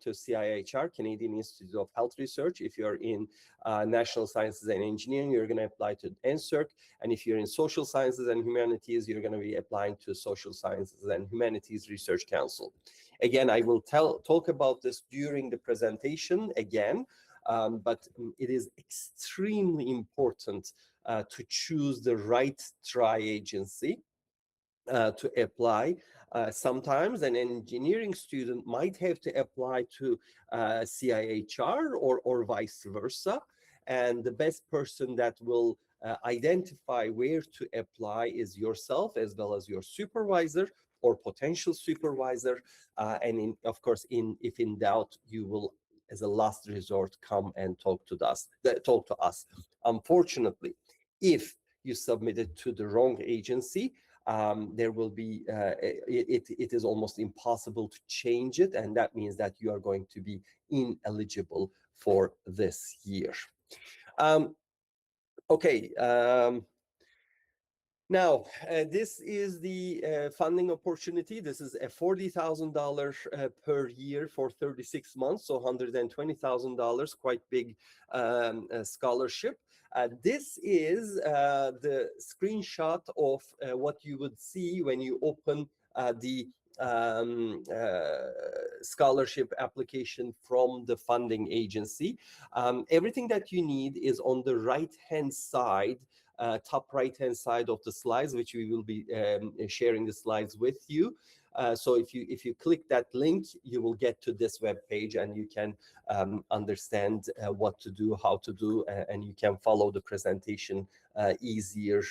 to CIHR, Canadian Institute of Health Research. If you're in National Sciences and Engineering, you're going to apply to NSERC. And if you're in Social Sciences and Humanities, you're going to be applying to Social Sciences and Humanities Research Council. Again, I will talk about this during the presentation again, but it is extremely important to choose the right tri-agency to apply. Sometimes an engineering student might have to apply to CIHR or vice versa. And the best person that will identify where to apply is yourself, as well as your supervisor or potential supervisor. And of course, if in doubt, you will, as a last resort, come and talk to us. Unfortunately, if you submit it to the wrong agency, there will be, it is almost impossible to change it, and that means that you are going to be ineligible for this year. Okay. Now, this is the funding opportunity. This is a $40,000 per year for 36 months, so $120,000, quite big scholarship. This is the screenshot of what you would see when you open the scholarship application from the funding agency. Everything that you need is on the right-hand side, top right-hand side of the slides, which we will be sharing the slides with you. So if you click that link, you will get to this web page, and you can understand what to do, how to do, and you can follow the presentation easier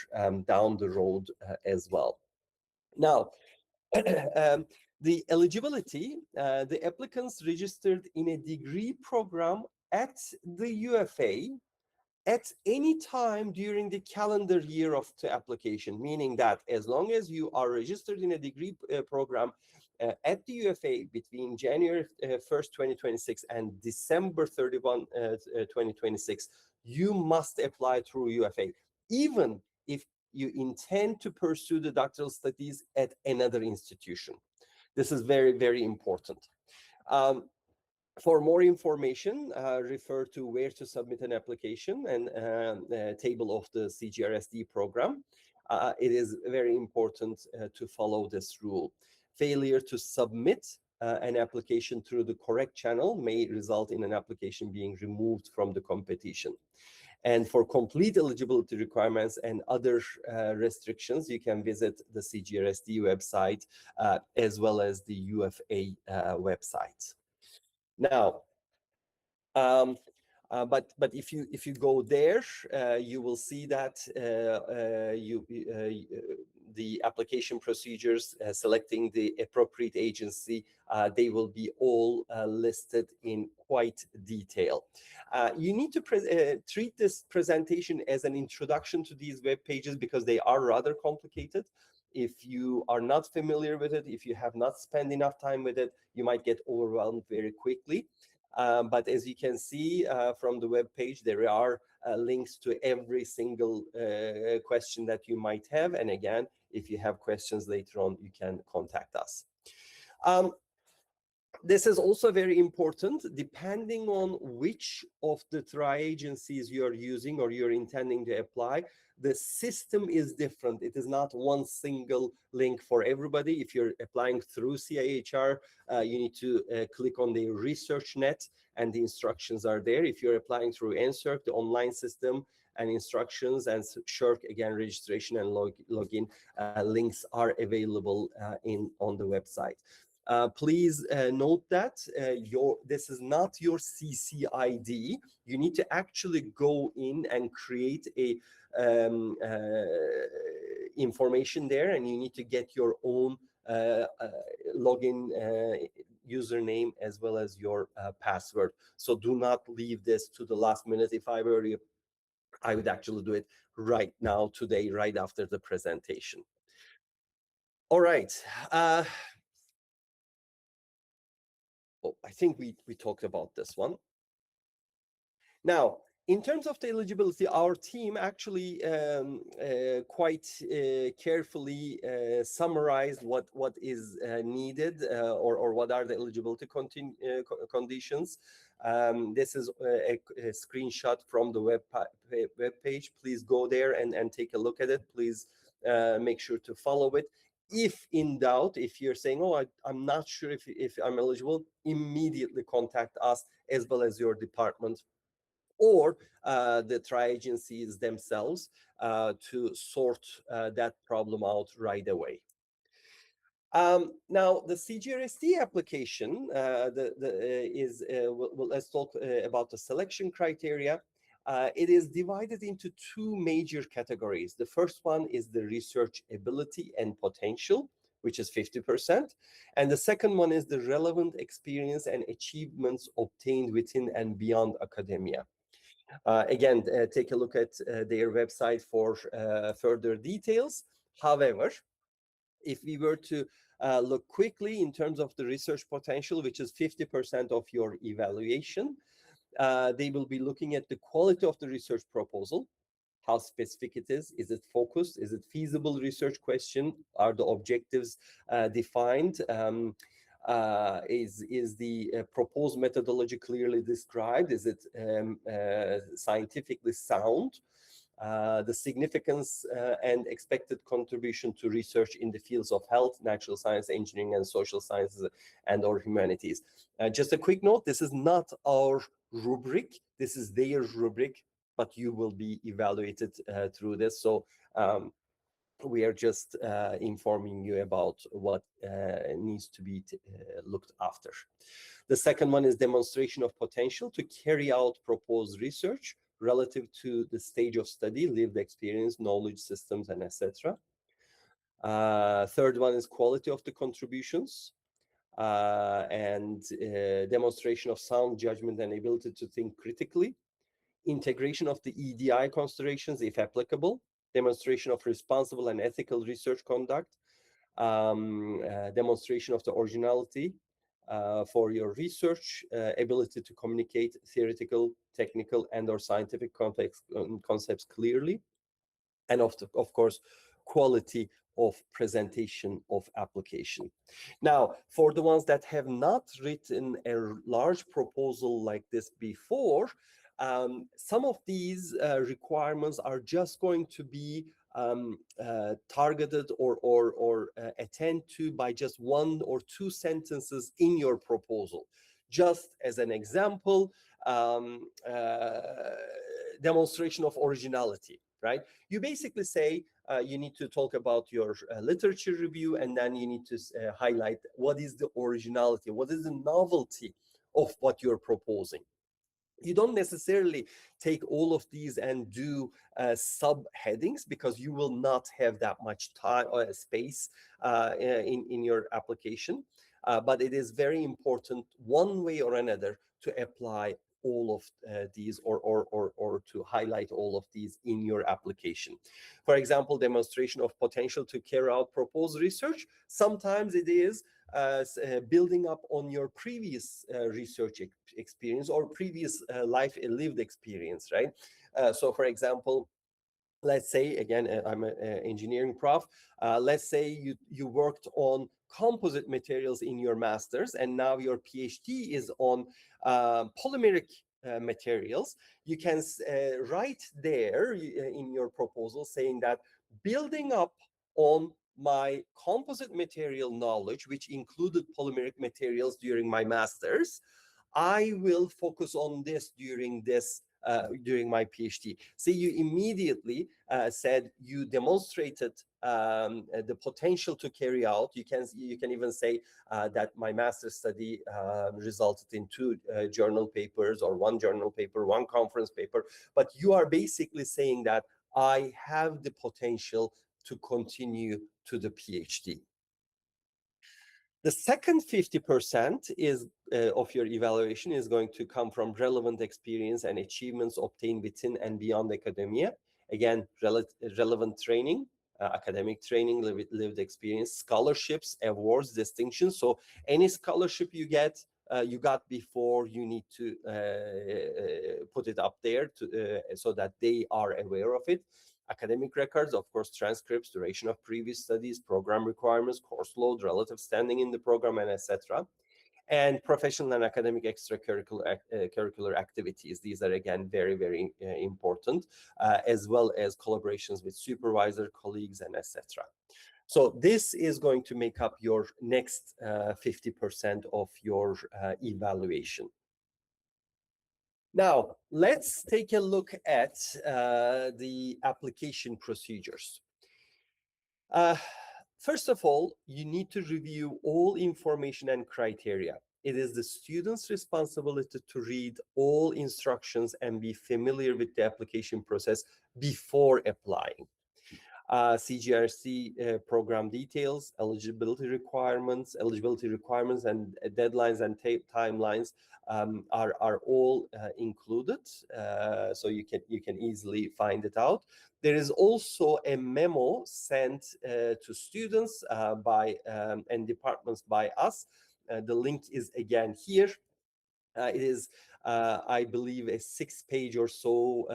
down the road as well. Now, the eligibility, the applicants registered in a degree program at the UFA at any time during the calendar year of the application, meaning that as long as you are registered in a degree program at the UFA between January 1st, 2026 and December 31, 2026, you must apply through UFA, even if you intend to pursue the doctoral studies at another institution. This is very, very important. For more information, refer to where to submit an application and the table of the CGRS D program. It is very important to follow this rule. Failure to submit an application through the correct channel may result in an application being removed from the competition. And for complete eligibility requirements and other restrictions, you can visit the CGRS D website as well as the UFA website. Now, but if you go there, you will see that the application procedures, selecting the appropriate agency, they will be all listed in quite detail. You need to treat this presentation as an introduction to these web pages because they are rather complicated. If you are not familiar with it, if you have not spent enough time with it, you might get overwhelmed very quickly. But as you can see from the web page, there are links to every single question that you might have. And again, if you have questions later on, you can contact us. This is also very important, depending on which of the tri-agencies you're using or you're intending to apply, the system is different. It is not one single link for everybody. If you're applying through CIHR, you need to click on the research net and the instructions are there. If you're applying through NSERC, the online system and instructions, and SHERC, again, registration and login links are available on the website. Please note that this is not your CCID. You need to actually go in and create a information there, and you need to get your own login username as well as your password. So do not leave this to the last minute. If I were you, I would actually do it right now, today, right after the presentation. All right. Oh, I think we talked about this one. Now, In terms of the eligibility, our team actually quite carefully summarized what is needed, or what are the eligibility conditions. This is a screenshot from the web page. Please go there and take a look at it. Please make sure to follow it. If in doubt, if you're saying, oh, I'm not sure if I'm eligible, immediately contact us as well as your department or the tri-agencies themselves to sort that problem out right away. Now, the CGRS D application let's talk about the selection criteria. It is divided into two major categories. The first one is the research ability and potential, which is 50%. And the second one is the relevant experience and achievements obtained within and beyond academia. Again, take a look at their website for further details. However, if we were to look quickly in terms of the research potential, which is 50% of your evaluation, they will be looking at the quality of the research proposal, how specific it is it focused, is it feasible research question, are the objectives defined, is the proposed methodology clearly described, is it scientifically sound, the significance and expected contribution to research in the fields of health, natural science, engineering, and social sciences and/or humanities. Just a quick note, this is not our rubric, this is their rubric, but you will be evaluated through this. So we are just informing you about what needs to be looked after. The second one is demonstration of potential to carry out proposed research relative to the stage of study, lived experience, knowledge systems, and etc. Third one is quality of the contributions and demonstration of sound judgment and ability to think critically. Integration of the EDI considerations, if applicable, demonstration of responsible and ethical research conduct, demonstration of the originality for your research, ability to communicate theoretical, technical, and/or scientific concepts clearly, and of course, quality of presentation of application. Now, for the ones that have not written a large proposal like this before, some of these requirements are just going to be targeted or attend to by just one or two sentences in your proposal. Just as an example, demonstration of originality, right? You basically say you need to talk about your literature review, and then you need to highlight what is the originality, what is the novelty of what you're proposing. You don't necessarily take all of these and do subheadings, because you will not have that much time or space in your application. But it is very important, one way or another, to apply all of these or to highlight all of these in your application. For example, demonstration of potential to carry out proposed research. Sometimes it is building up on your previous research experience or previous life lived experience, right? So for example, let's say, again, I'm an engineering prof. Let's say you worked on composite materials in your master's, and now your PhD is on polymeric materials. You can write there in your proposal saying that building up on my composite material knowledge, which included polymeric materials during my master's, I will focus on this during my PhD. So you immediately said you demonstrated the potential to carry out. You can even say that my master's study resulted in 2 journal papers, or 1 journal paper, 1 conference paper. But you are basically saying that I have the potential to continue to the PhD. The second 50% is of your evaluation is going to come from relevant experience and achievements obtained within and beyond academia. Again, relevant training, academic training, lived experience, scholarships, awards, distinctions. So any scholarship you get you got before, you need to put it up there so that they are aware of it. Academic records, of course, transcripts, duration of previous studies, program requirements, course load, relative standing in the program, and etc. And professional and academic extracurricular curricular activities. These are again very, very important, as well as collaborations with supervisor, colleagues, and etc. So this is going to make up your next 50% of your evaluation. Now, let's take a look at the application procedures. Uh, First of all, you need to review all information and criteria. It is the student's responsibility to read all instructions and be familiar with the application process before applying. CGRS D program details, eligibility requirements, and deadlines and timelines are all included, so you can easily find it out. There is also a memo sent to students by and departments by us. The link is again here. It is, I believe, a 6-page or so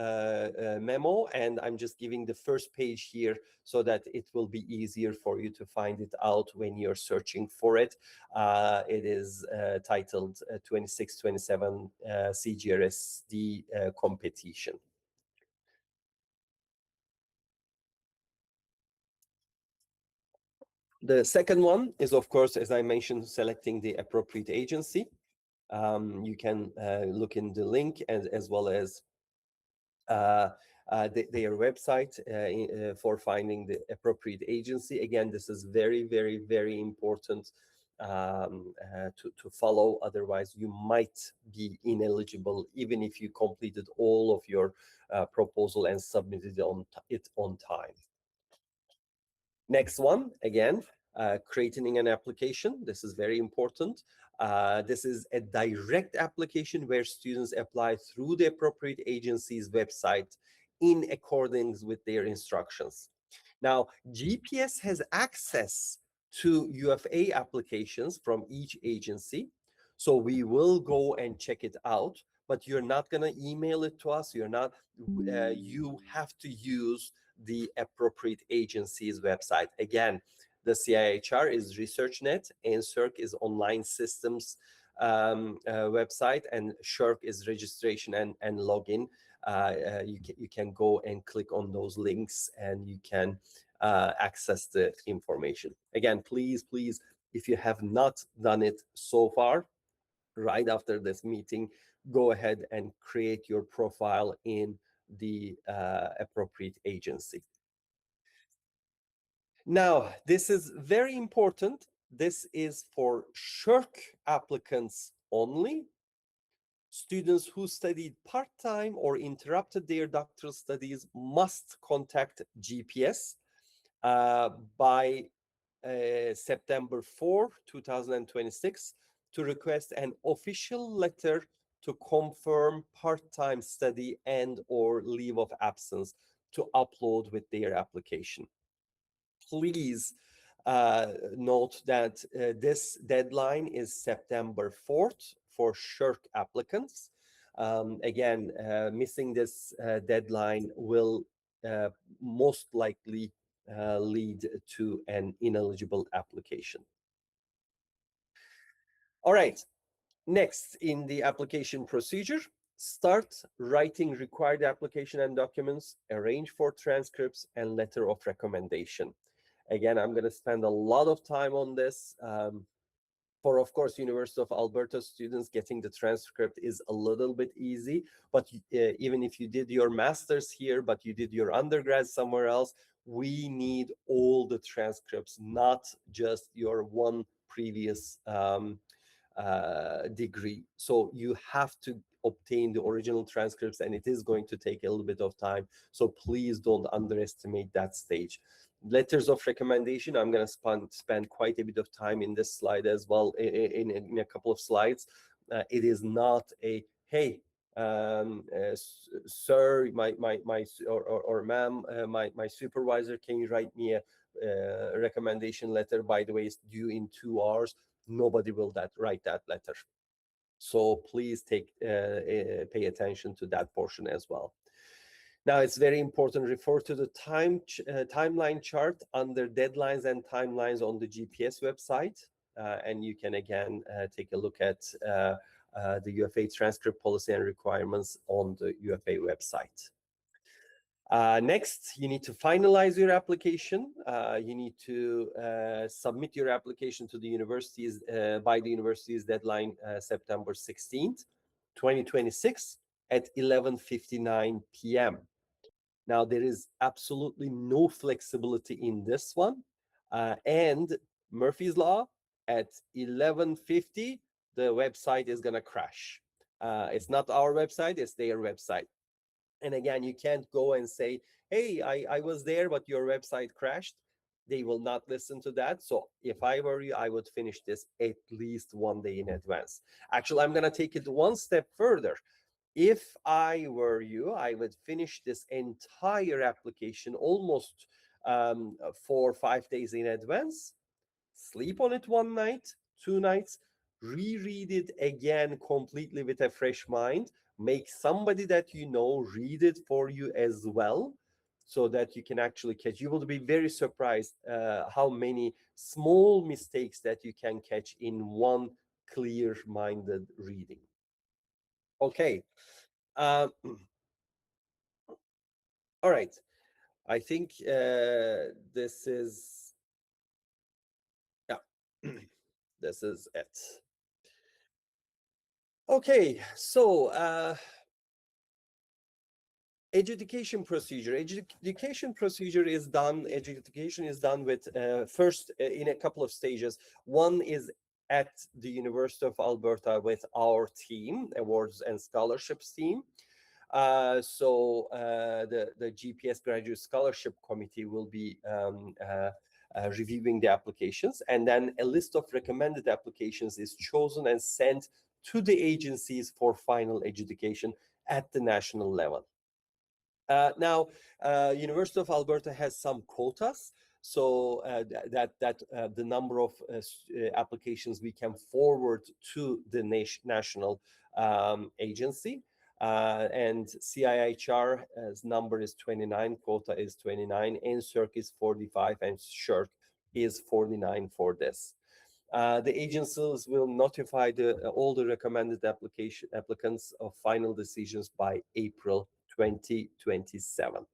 memo, and I'm just giving the first page here so that it will be easier for you to find it out when you're searching for it. It is titled 26-27 CGRS D competition. The second one is, of course, as I mentioned, selecting the appropriate agency. You can look in the link as well as their website for finding the appropriate agency. Again, this is very, very, very important to follow. Otherwise, you might be ineligible, even if you completed all of your proposal and submitted it on time. Next one, again, creating an application. This is very important. This is a direct application where students apply through the appropriate agency's website in accordance with their instructions. Now, GPS has access to UFA applications from each agency, so we will go and check it out, but you're not going to email it to us. You have to use the appropriate agency's website. Again, the CIHR is ResearchNet, NSERC is Online Systems website, and SHRC is registration and login. You can go and click on those links and you can access the information. Again, please, if you have not done it so far, right after this meeting, go ahead and create your profile in the appropriate agency. Now, this is very important. This is for SHRC applicants only. Students who studied part-time or interrupted their doctoral studies must contact GPS by September 4, 2026 to request an official letter to confirm part-time study and or leave of absence to upload with their application. Please note that this deadline is September 4th for SHRC applicants. Again, missing this deadline will most likely lead to an ineligible application. All right, next in the application procedure, start writing required application and documents, arrange for transcripts and letter of recommendation. Again, I'm going to spend a lot of time on this. For, of course, University of Alberta students, getting the transcript is a little bit easy, but even if you did your master's here, but you did your undergrad somewhere else, we need all the transcripts, not just your one previous degree. So you have to obtain the original transcripts, and it is going to take a little bit of time. So please don't underestimate that stage. Letters of recommendation, I'm going to spend quite a bit of time in this slide as well, in a couple of slides. It is not a, hey, sir, or ma'am, my supervisor, can you write me a recommendation letter? By the way, it's due in 2 hours. Nobody will write that letter. So please pay attention to that portion as well. Now, it's very important, refer to the timeline chart under deadlines and timelines on the GPS website. And you can again take a look at the UFA transcript policy and requirements on the UFA website. Next, you need to finalize your application. You need to submit your application to the universities by the university's deadline, September 16th, 2026 at 11:59 p.m. Now, there is absolutely no flexibility in this one. And Murphy's Law, at 11:50, the website is going to crash. It's not our website, it's their website. And again, you can't go and say, hey, I was there, but your website crashed. They will not listen to that. So if I were you, I would finish this at least one day in advance. Actually, I'm going to take it one step further. If I were you, I would finish this entire application almost 4 or 5 days in advance, sleep on it one night, 2 nights, reread it again completely with a fresh mind, make somebody that you know read it for you as well, so that you can actually catch. You will be very surprised how many small mistakes that you can catch in one clear-minded reading. Okay. Uh, all right. I think this is, yeah, this is it. Okay, so adjudication procedure. Adjudication procedure is done. Adjudication is done with first in a couple of stages. One is at the University of Alberta with our team, awards and scholarships team. The GPS Graduate Scholarship Committee will be reviewing the applications, and then a list of recommended applications is chosen and sent to the agencies for final adjudication at the national level. Now, University of Alberta has some quotas, so that the number of applications we can forward to the national agency. And CIHR's number is 29, quota is 29, NSERC is 45, and SSHRC is 49 for this. The agencies will notify all the recommended applicants of final decisions by April 2027.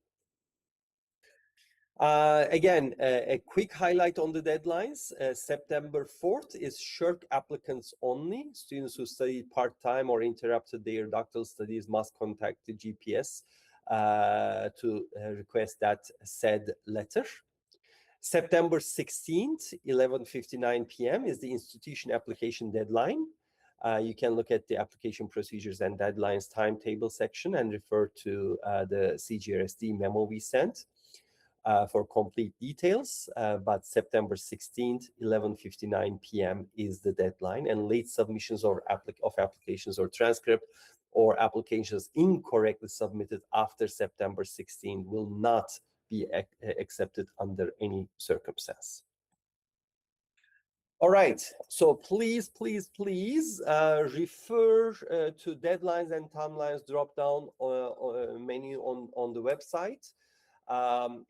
Again, a quick highlight on the deadlines. September 4th is SSHRC applicants only. Students who study part-time or interrupted their doctoral studies must contact the GPS to request that said letter. September 16th, 11:59 p.m. is the institution application deadline. You can look at the application procedures and deadlines timetable section and refer to the CGRS D memo we sent for complete details. But September 16th, 11:59 p.m. is the deadline, and late submissions of applications or transcript or applications incorrectly submitted after September 16th will not be accepted under any circumstance. All right, so please refer to deadlines and timelines drop down menu on the website.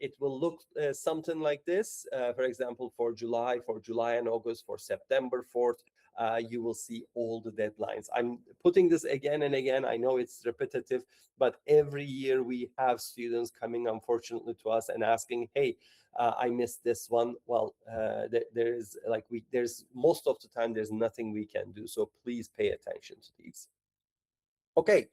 It will look something like this. For example, for July and August, for September 4th, you will see all the deadlines. I'm putting this again and again. I know it's repetitive, but every year we have students coming, unfortunately, to us and asking, hey, I missed this one. Well, there's most of the time, there's nothing we can do. So please pay attention to these. Okay.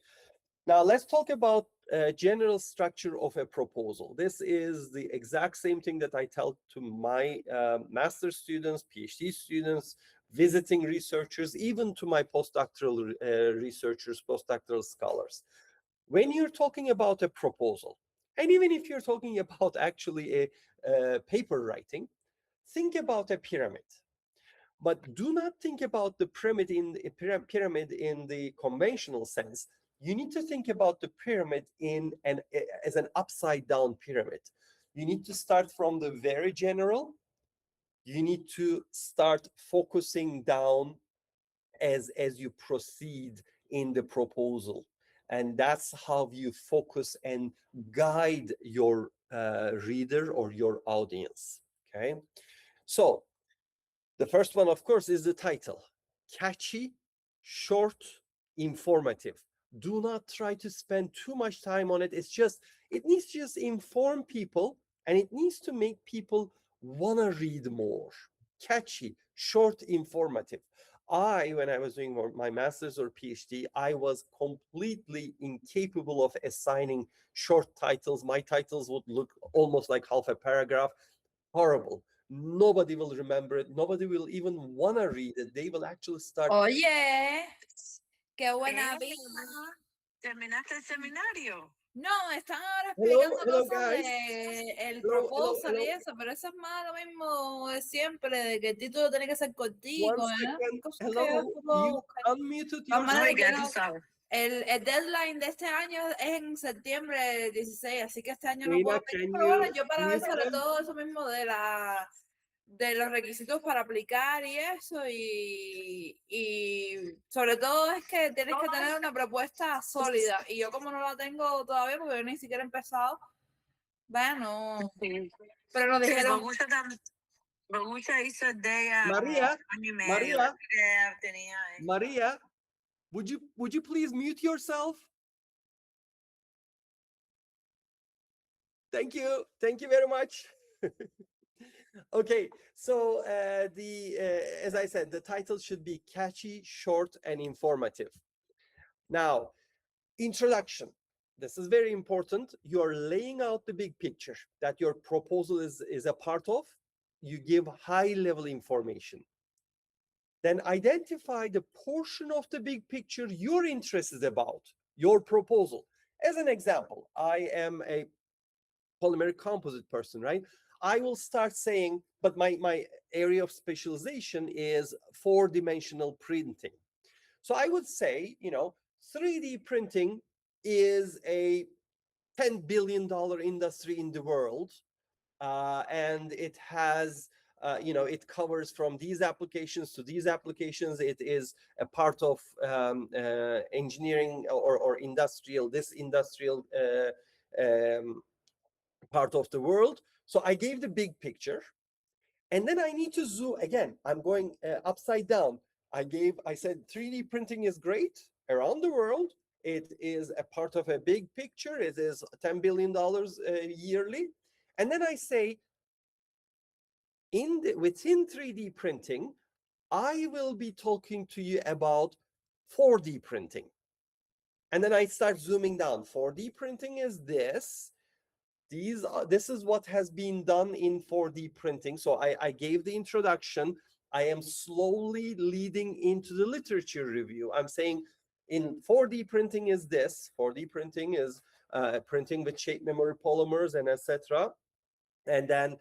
Now let's talk about general structure of a proposal. This is the exact same thing that I tell to my master's students, PhD students, visiting researchers, even to my postdoctoral researchers, postdoctoral scholars. When you're talking about a proposal, and even if you're talking about actually a paper writing, think about a pyramid. But do not think about the pyramid in the conventional sense. You need to think about the pyramid as an upside down pyramid. You need to start from the very general. You need to start focusing down as you proceed in the proposal. And that's how you focus and guide your reader or your audience. Okay. So the first one, of course, is the title: catchy, short, informative. Do not try to spend too much time on it. It needs to just inform people, and it needs to make people want to read more. Catchy, short, informative. When I was doing my master's or PhD, I was completely incapable of assigning short titles. My titles would look almost like half a paragraph. Horrible. Nobody will remember it. Nobody will even want to read it. They will actually start. Oye, qué buena vida. ¿Terminaste el seminario? No, están ahora Hello, explicando hello, cosas guys. de el Hello, hello, proposal y hello. eso, pero eso es más lo mismo de siempre, de que el título tiene que ser cortico, One ¿eh? second. Cosas que yo Hello. después puedo You buscar. unmuted Vamos a yourself. ver, Oiga, tú sabes. el deadline de este año es en septiembre 16, así que este año no Reina, puedo pedir, can pero bueno, you yo para ver mute sobre them? todo eso mismo de los requisitos para aplicar y eso, y sobre todo es que tienes que tener una propuesta sólida, y yo como no la tengo todavía, porque yo ni siquiera he empezado, bueno, Sí. pero nos Sí, dijeron, Bogucha hizo el de ella María, como año y medio. María, Que tenía eso. Maria, would you please mute yourself? Thank you. Thank you very much. Okay, so as I said, the title should be catchy, short, and informative. Now, introduction. This is very important. You are laying out the big picture that your proposal is a part of. You give high-level information. Then identify the portion of the big picture you're interested about, your proposal. As an example, I am a polymeric composite person, right? I will start saying, but my area of specialization is four-dimensional printing. So I would say, 3D printing is a $10 billion industry in the world. And it has, it covers from these applications to these applications. It is a part of engineering or industrial, this industrial part of the world. So I gave the big picture. And then I need to zoom again. I'm going upside down. I said 3D printing is great around the world. It is a part of a big picture. It is $10 billion yearly. And then I say, within 3D printing, I will be talking to you about 4D printing. And then I start zooming down. 4D printing is this. This is what has been done in 4D printing. So I gave the introduction. I am slowly leading into the literature review. I'm saying in 4D printing is this. 4D printing is printing with shape memory polymers and etc. And then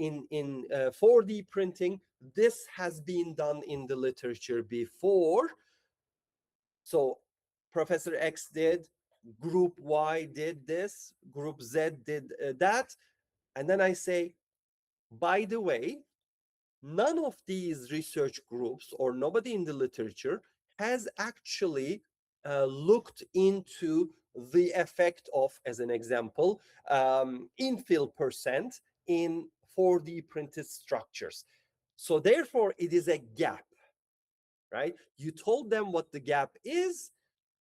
in 4D printing, this has been done in the literature before. So Professor X did, Group Y did this, Group Z did that. And then I say, by the way, none of these research groups or nobody in the literature has actually looked into the effect of, as an example, infill percent in 4D printed structures. So therefore, it is a gap, right? You told them what the gap is,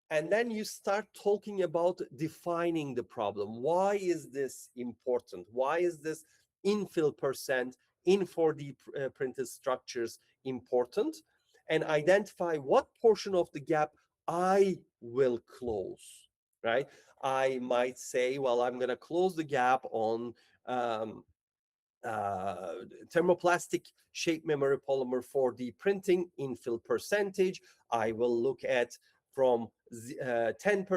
and then you start talking about defining the problem. Why is this important? Why is this infill percent in 4D printed structures important? And identify what portion of the gap I will close, right? I might say, well, I'm going to close the gap on uh, thermoplastic shape memory polymer 4D printing infill percentage. I will look at from 10%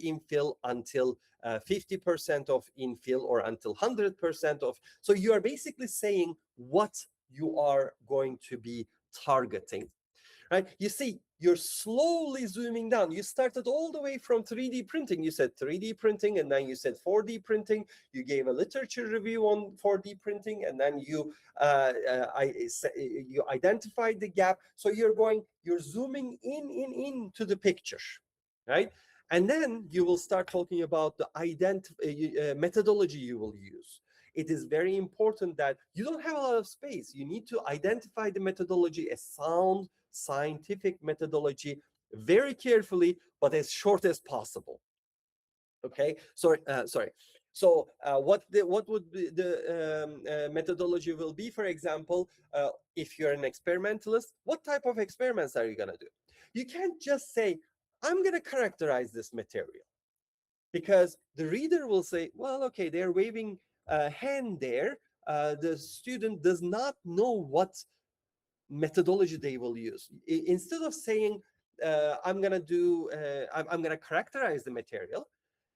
infill until 50% of infill, or until 100% of. So you are basically saying what you are going to be targeting. right? You see, you're slowly zooming down. You started all the way from 3D printing. You said 3D printing, and then you said 4D printing. You gave a literature review on 4D printing, and then you identified the gap. So you're zooming into the picture, right? And then you will start talking about the methodology you will use. It is very important that you don't have a lot of space. You need to identify the methodology, a sound scientific methodology, very carefully, but as short as possible. Okay, sorry. So what would be the methodology will be? For example, if you're an experimentalist, what type of experiments are you going to do? You can't just say, I'm going to characterize this material, because the reader will say, well, okay, they're waving a hand there. The student does not know what methodology they will use. Instead of saying, I'm going to characterize the material,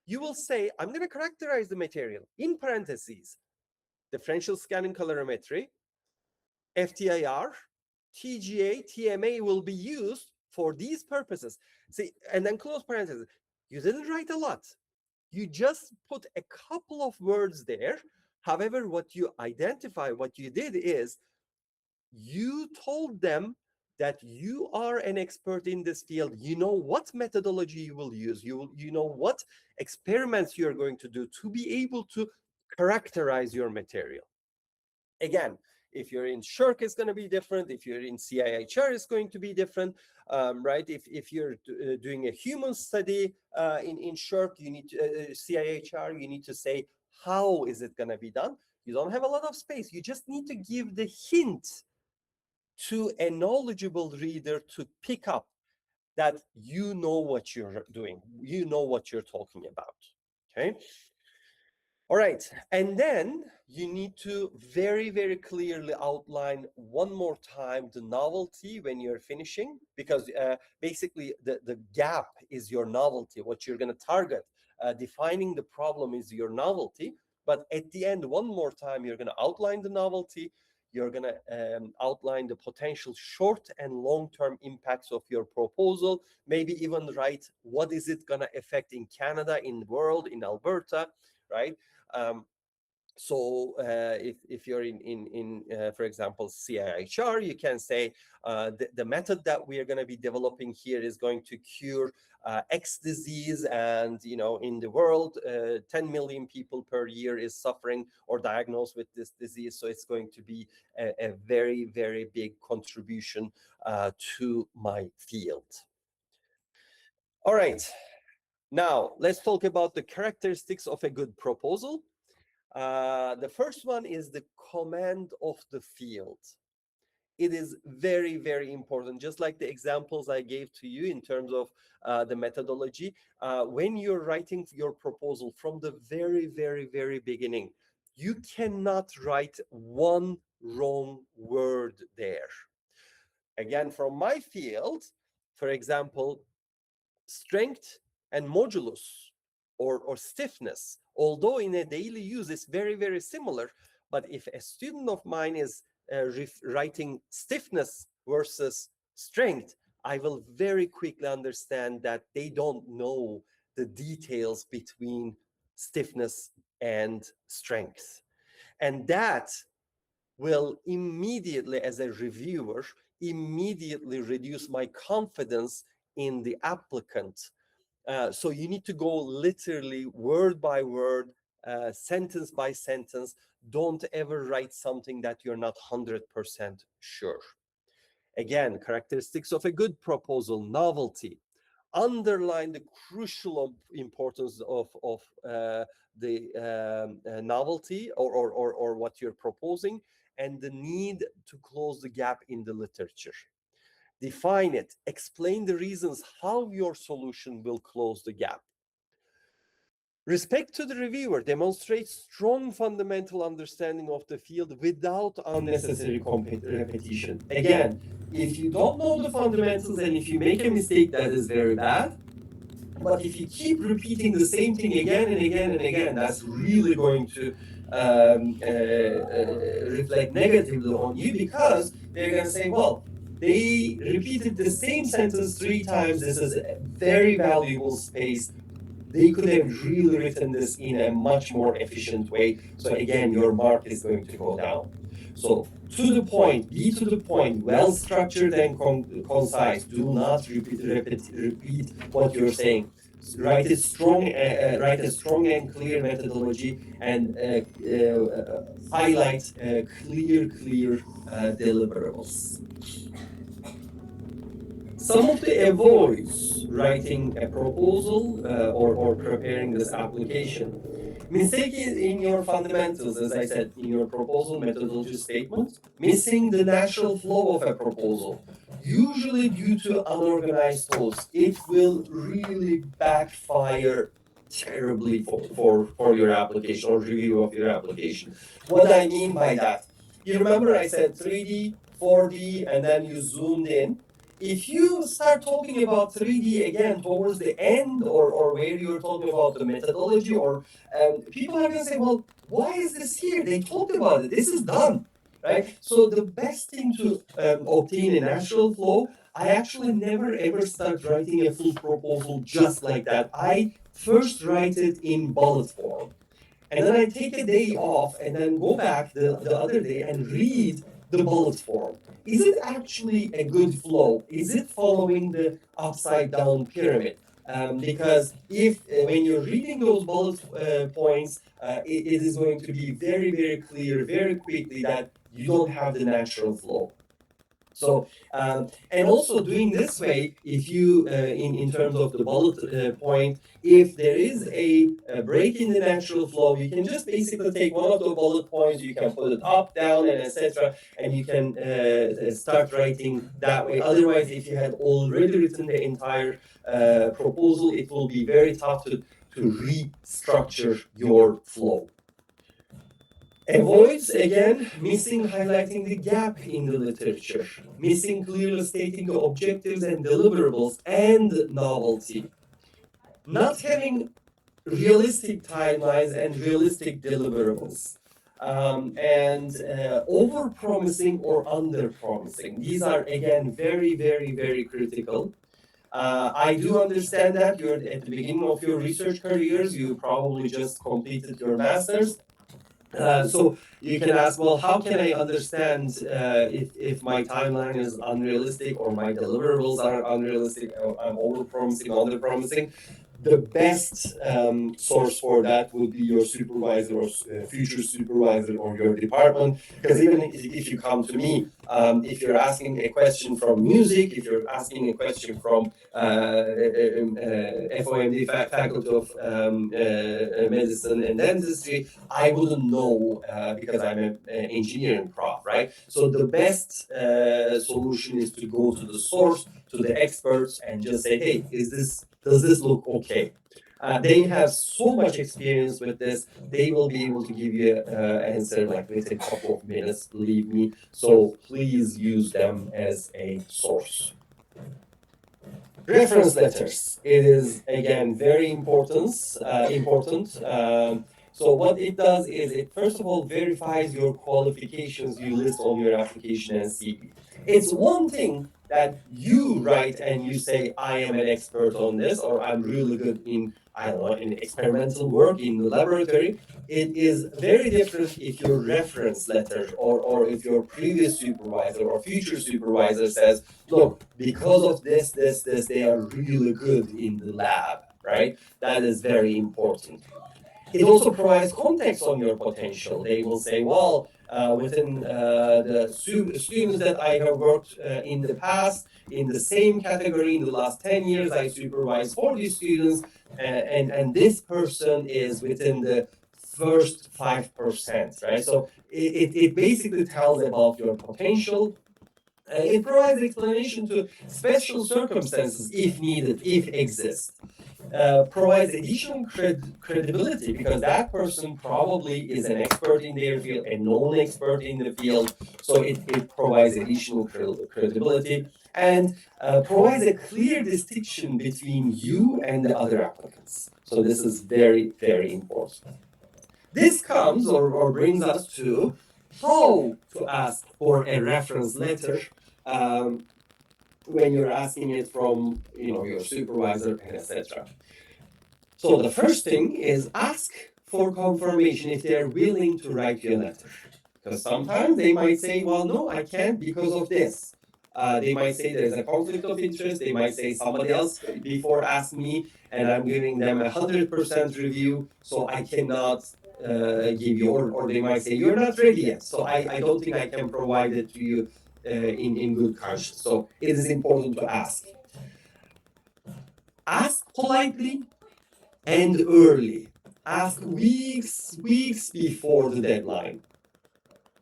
you will say, I'm going to characterize the material, in parentheses, differential scanning colorimetry, FTIR, TGA, TMA will be used for these purposes. See, and then close parentheses. You didn't write a lot. You just put a couple of words there. However, what you did is you told them that you are an expert in this field. You know what methodology you will use. You know what experiments you're going to do to be able to characterize your material. Again, if you're in SHRC, it's going to be different. If you're in CIHR, it's going to be different, right? If you're doing a human study in SHRC, you need to, CIHR, you need to say, how is it going to be done? You don't have a lot of space. You just need to give the hint to a knowledgeable reader to pick up that you know what you're doing. You know what you're talking about, okay? All right, and then you need to very, very clearly outline one more time the novelty when you're finishing, because basically the gap is your novelty, what you're going to target. Defining the problem is your novelty, but at the end, one more time, you're going to outline the novelty. You're going to outline the potential short and long-term impacts of your proposal, maybe even write what is it going to affect in Canada, in the world, in Alberta, right? So if you're in for example, CIHR, you can say the method that we are going to be developing here is going to cure X disease, and in the world 10 million people per year is suffering or diagnosed with this disease. So it's going to be a very, very big contribution to my field. All right, now let's talk about the characteristics of a good proposal. The first one is the command of the field. It is very, very important, just like the examples I gave to you in terms of the methodology. When you're writing your proposal from the very, very, very beginning, you cannot write one wrong word there. Again, from my field, for example, strength and modulus or stiffness, although in a daily use it's very, very similar, but if a student of mine is writing stiffness versus strength, I will very quickly understand that they don't know the details between stiffness and strength. And that will immediately, as a reviewer, immediately reduce my confidence in the applicant. So you need to go literally word by word, sentence by sentence. Don't ever write something that you're not 100% sure. Again, characteristics of a good proposal: novelty. Underline the crucial importance of the novelty or what you're proposing, and the need to close the gap in the literature. Define it. Explain the reasons how your solution will close the gap. Respect to the reviewer. Demonstrate strong fundamental understanding of the field without unnecessary repetition. Again, if you don't know the fundamentals and if you make a mistake, that is very bad. But if you keep repeating the same thing again and again and again, that's really going to reflect negatively on you, because they're going to say, well, they repeated the same sentence 3 times. This is a very valuable space. They could have really written this in a much more efficient way. So again, your mark is going to go down. So to the point, be to the point, well structured and concise. Do not repeat what you're saying. Write a strong and clear methodology, and highlight clear deliverables. Some of the avoids writing a proposal or preparing this application. Mistake in your fundamentals, as I said, in your proposal methodology statement, missing the natural flow of a proposal, usually due to unorganized thoughts. It will really backfire terribly for your application or review of your application. What I mean by that, you remember I said 3D, 4D, and then you zoomed in. If you start talking about 3D again towards the end, or where you're talking about the methodology, or people are going to say, well, why is this here? They talked about it. This is done, right? So the best thing to obtain a natural flow, I actually never ever start writing a full proposal just like that. I first write it in bullet form. And then I take a day off and then go back the other day and read the bullet form. Is it actually a good flow? Is it following the upside down pyramid? Because if when you're reading those bullet points, it is going to be very clear very quickly that you don't have the natural flow. So, and also doing this way, if you, in terms of the bullet point, if there is a break in the natural flow, you can just basically take one of the bullet points, you can put it up, down, and etc., and you can start writing that way. Otherwise, if you had already written the entire proposal, it will be very tough to restructure your flow. Avoids, again, missing highlighting the gap in the literature, missing clearly stating the objectives and deliverables and novelty, not having realistic timelines and realistic deliverables, and over-promising or under-promising. These are, again, very critical. I do understand that you're at the beginning of your research careers, you probably just completed your master's. So you can ask, well, how can I understand if my timeline is unrealistic or my deliverables are unrealistic, or I'm over-promising, under-promising? The best source for that would be your supervisor or future supervisor or your department. Because even if you come to me, if you're asking a question from music, if you're asking a question from FOMD faculty of medicine and dentistry, I wouldn't know because I'm an engineering prof, right? So the best solution is to go to the source, to the experts, and just say, hey, does this look okay? They have so much experience with this. They will be able to give you an answer like within a couple of minutes, believe me. So please use them as a source. Reference letters. It is, again, very important. So what it does is it first of all verifies your qualifications you list on your application and CV. It's one thing that you write and you say, I am an expert on this, or I'm really good in, I don't know, in experimental work in the laboratory. It is very different if your reference letter or if your previous supervisor or future supervisor says, look, because of this, they are really good in the lab, right? That is very important. It also provides context on your potential. They will say, well, within the students that I have worked in the past, in the same category in the last 10 years, I supervised 40 students, and this person is within the first 5%, right? So it basically tells about your potential. It provides explanation to special circumstances if needed, if exist. Provides additional credibility because that person probably is an expert in their field, a known expert in the field. So it provides additional credibility and provides a clear distinction between you and the other applicants. So this is very important. This comes or brings us to how to ask for a reference letter when you're asking it from your supervisor and etc. So the first thing is ask for confirmation if they're willing to write you a letter. Because sometimes they might say, well, no, I can't because of this. They might say there's a conflict of interest. They might say somebody else before asked me and I'm giving them 100% review, so I cannot give you, or they might say you're not ready yet, so I don't think I can provide it to you in good conscience. So it is important to ask. Ask politely and early. Ask weeks before the deadline.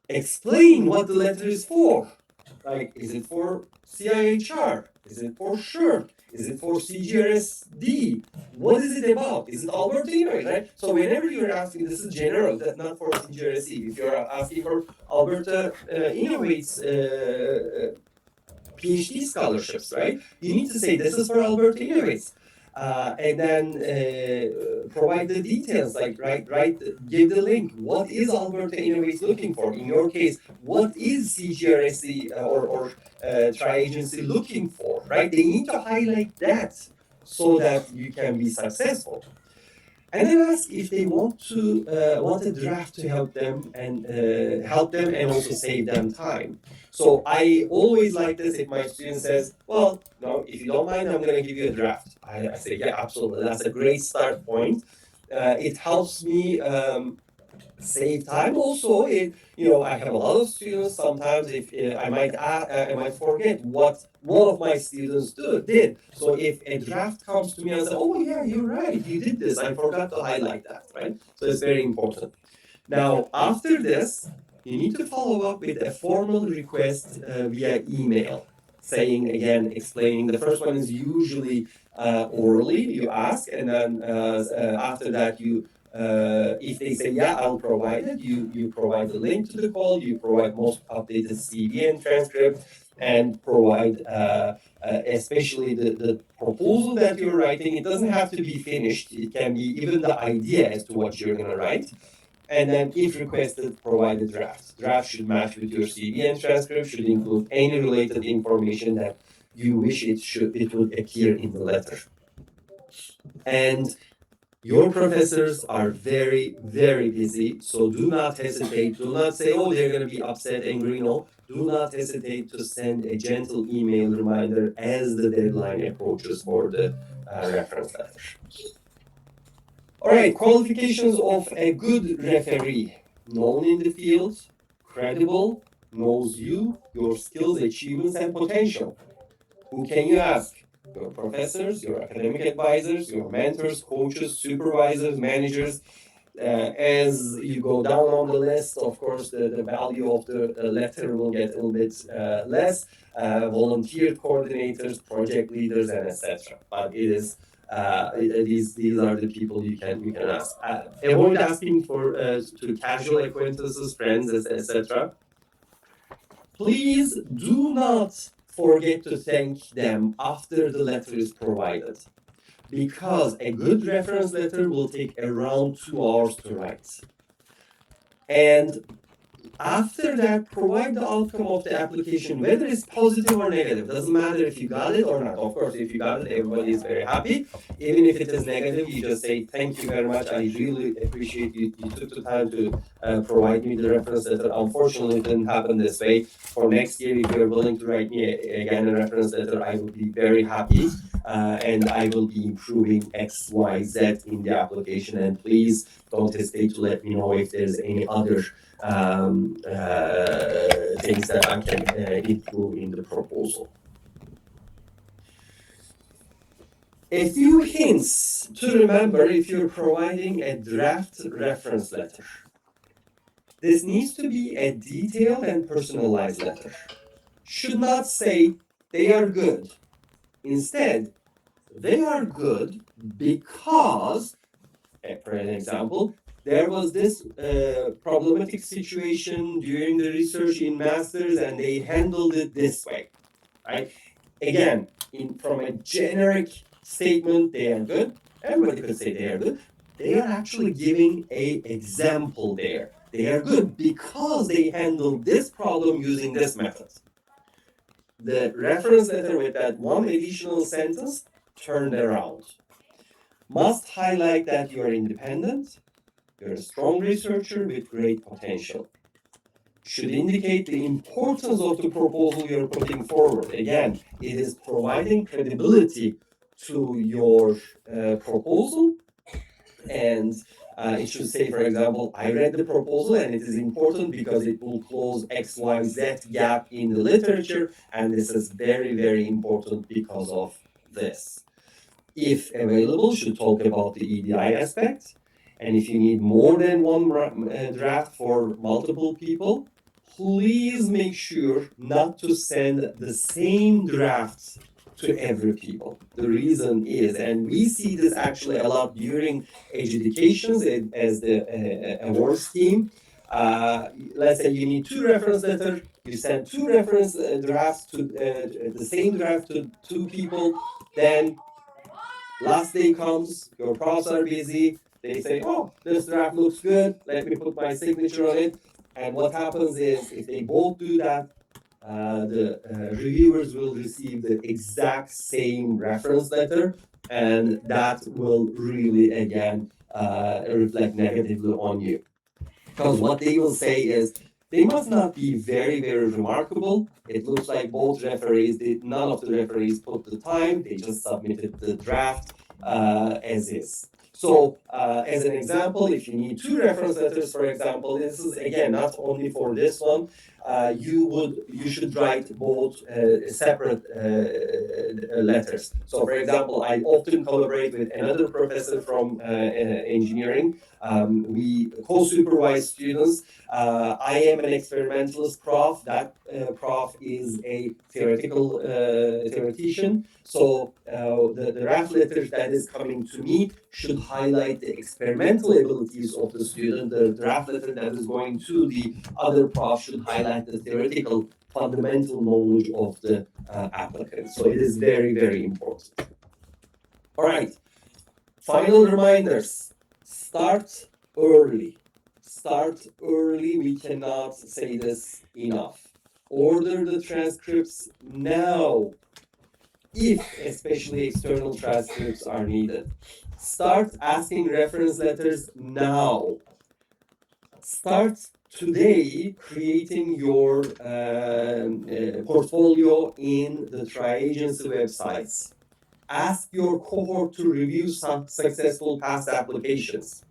Explain what the letter is for. Like, is it for CIHR? Is it for SHIRT? Is it for CGRS D? What is it about? Is it Alberta Innovates, right? So whenever you're asking, this is general, that not for CGRS D. If you're asking for Alberta Innovates PhD scholarships, right? You need to say this is for Alberta Innovates. And then provide the details, like give the link. What is Alberta Innovates looking for? In your case, what is CGRSC or tri-agency looking for, right? They need to highlight that so that you can be successful. And then ask if they want a draft to help them and also save them time. So I always like this if my student says, well, no, if you don't mind, I'm going to give you a draft. I say, yeah, absolutely. That's a great start point. It helps me save time. Also, I have a lot of students. Sometimes if I might forget what one of my students did. So if a draft comes to me and say, oh yeah, you're right, you did this, I forgot to highlight that, right? So it's very important. Now, after this, you need to follow up with a formal request via email, saying again, explaining. The first one is usually orally, you ask, and then after that if they say, yeah, I'll provide it, you provide the link to the call, you provide most updated CV and transcript, and provide especially the proposal that you're writing. It doesn't have to be finished. It can be even the idea as to what you're going to write. And then, if requested, provide a draft. Draft should match with your CV and transcript, should include any related information that you wish it would appear in the letter. And your professors are very, very busy, so do not hesitate. Do not say, oh, they're going to be upset, angry. No, do not hesitate to send a gentle email reminder as the deadline approaches for the reference letter. All right, qualifications of a good referee. Known in the field, credible, knows you, your skills, achievements, and potential. Who can you ask? Your professors, your academic advisors, your mentors, coaches, supervisors, managers. As you go down on the list, of course, the value of the letter will get a little bit less. Volunteer coordinators, project leaders, and etc. But it is these are the people you can ask. Avoid asking for to casual acquaintances, friends, etc. Please do not forget to thank them after the letter is provided, because a good reference letter will take around 2 hours to write. And after that, provide the outcome of the application, whether it's positive or negative. Doesn't matter if you got it or not. Of course, if you got it, everybody is very happy. Even if it is negative, you just say, thank you very much. I really appreciate you took the time to provide me the reference letter. Unfortunately, it didn't happen this way. For next year, if you're willing to write me again a reference letter, I will be very happy. And I will be improving X, Y, Z in the application. And please don't hesitate to let me know if there's any other things that I can improve in the proposal. A few hints to remember if you're providing a draft reference letter. This needs to be a detailed and personalized letter. Should not say they are good. Instead, they are good because, for an example, there was this problematic situation during the research in masters and they handled it this way, right? Again, from a generic statement, they are good. Everybody could say they are good. They are actually giving an example there. They are good because they handled this problem using this method. the reference letter with that one additional sentence turned around. Must highlight that you are independent, you're a strong researcher with great potential. Should indicate the importance of the proposal you're putting forward. Again, it is providing credibility to your proposal, and it should say, for example, I read the proposal and it is important because it will close XYZ gap in the literature, and this is very, very important because of this. If available, should talk about the EDI aspect. And if you need more than one draft for multiple people, please make sure not to send the same drafts to every people. The reason is, and we see this actually a lot during adjudications as the awards team. Let's say you need 2 reference letters, you send 2 reference drafts to the same draft to 2 people, then last day comes, your profs are busy, they say, oh, this draft looks good, let me put my signature on it. And what happens is, if they both do that, the reviewers will receive the exact same reference letter, and that will really, again, reflect negatively on you. Because what they will say is, they must not be very, very remarkable. It looks like both referees none of the referees put the time, they just submitted the draft as is. So, as an example, if you need 2 reference letters, for example, this is again not only for this one, you should write both separate letters. So, for example, I often collaborate with another professor from engineering. We co-supervise students. I am an experimentalist prof. That prof is a theoretician. So the draft letter that is coming to me should highlight the experimental abilities of the student. The draft letter that is going to the other prof should highlight the theoretical fundamental knowledge of the applicant. So it is very, very important. All right. Final reminders. Start early. Start early. We cannot say this enough. Order the transcripts now, if especially external transcripts are needed. Start asking reference letters now. Start today creating your portfolio in the tri-agency websites. Ask your cohort to review some successful past applications.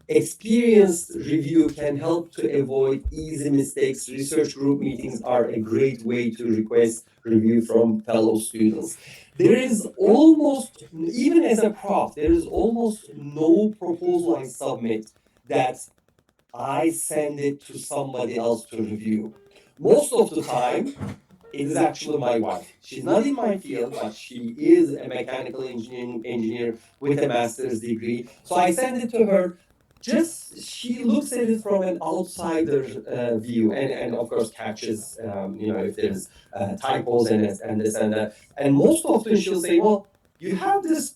Experienced review can help to avoid easy mistakes. Research group meetings are a great way to request review from fellow students. There is almost, even as a prof, there is almost no proposal I submit that I send it to somebody else to review. Most of the time, it is actually my wife. She's not in my field, but she is a mechanical engineer with a master's degree. So I send it to her. Just she looks at it from an outsider view, and of course catches if there's typos and this and that. And most often she'll say, well, you have this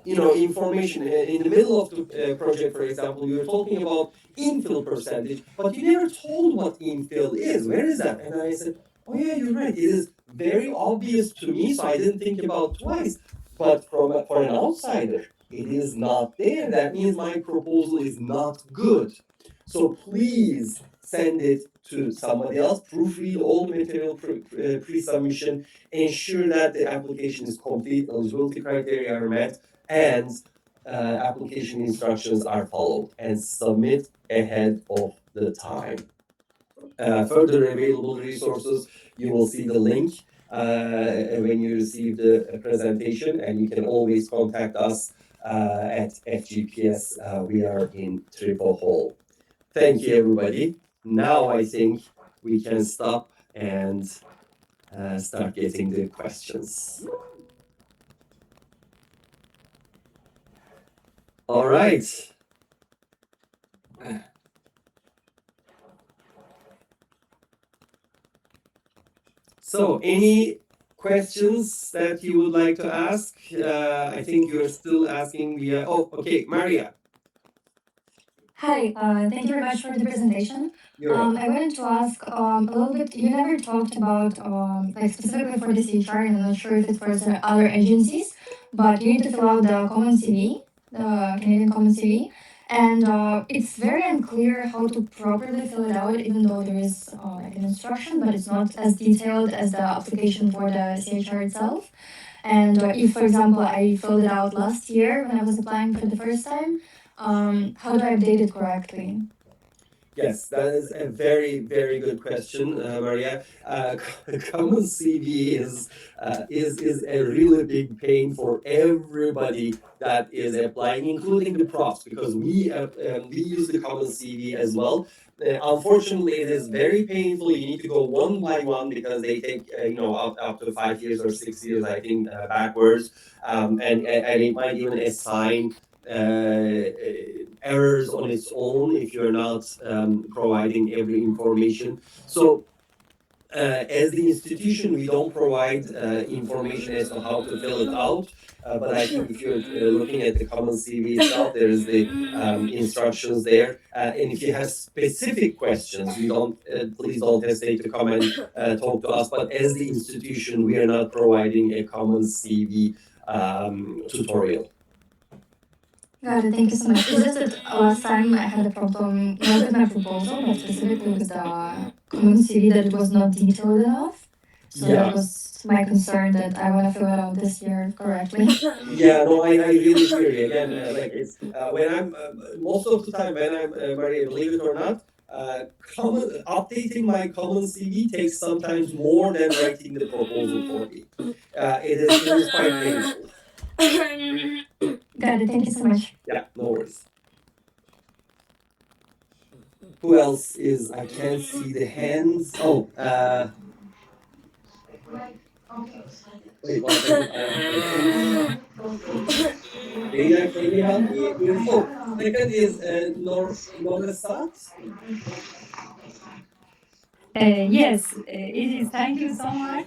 information in the middle of the project. For example, you were talking about infill percentage, but you never told what infill is. Where is that? And I said, oh yeah, you're right. It is very obvious to me, so I didn't think about twice. But for an outsider, it is not there. That means my proposal is not good. So please send it to somebody else. Proofread all the material pre-submission. Ensure that the application is complete, eligibility criteria are met, and application instructions are followed, and submit ahead of the time. Further available resources, you will see the link when you receive the presentation, and you can always contact us at FGPS. We are in Triple Hall. Thank you, everybody. Now I think we can stop and start getting the questions. All right. So, any questions that you would like to ask? I think you are still asking via. Oh, okay, Maria. Hi, thank you very much for the presentation. You're welcome. I wanted to ask a little bit. You never talked about like specifically for the CHR, and I'm not sure if it's for some other agencies, but you need to fill out the common CV, the Canadian common CV, and it's very unclear how to properly fill it out, even though there is like an instruction, but it's not as detailed as the application for the CHR itself. And if, for example, I filled it out last year when I was applying for the first time, how do I update it correctly? Yes, that is a very, very good question, Maria. Common CV is a really big pain for everybody that is applying, including the profs, because we use the Common CV as well. Unfortunately, it is very painful. You need to go one by one because they take up to 5 years or 6 years, I think, backwards, and it might even assign errors on its own if you're not providing every information. So as the institution, we don't provide information as to how to fill it out. But I think if you're looking at the Common CV itself, there is the instructions there. And if you have specific questions, you don't please don't hesitate to come and talk to us. But as the institution, we are not providing a Common CV tutorial. Got it. Thank you so much. It's just that last time I had a problem not with my proposal, but specifically with the common CV that it was not detailed enough. So that Yeah. was my concern that I want to fill it out this year correctly. Yeah, no, I really hear you. Again, like it's when I'm most of the time when I'm Maria, believe it or not, updating my Common CV takes sometimes more than writing the proposal for me. It is quite painful. Got it. Thank you so much. Yeah, no worries. Who else is? I can't see the hands. Oh, wait one second. Dana, can you help me with? Oh, second is Norsat. Yes, it is. Thank you so much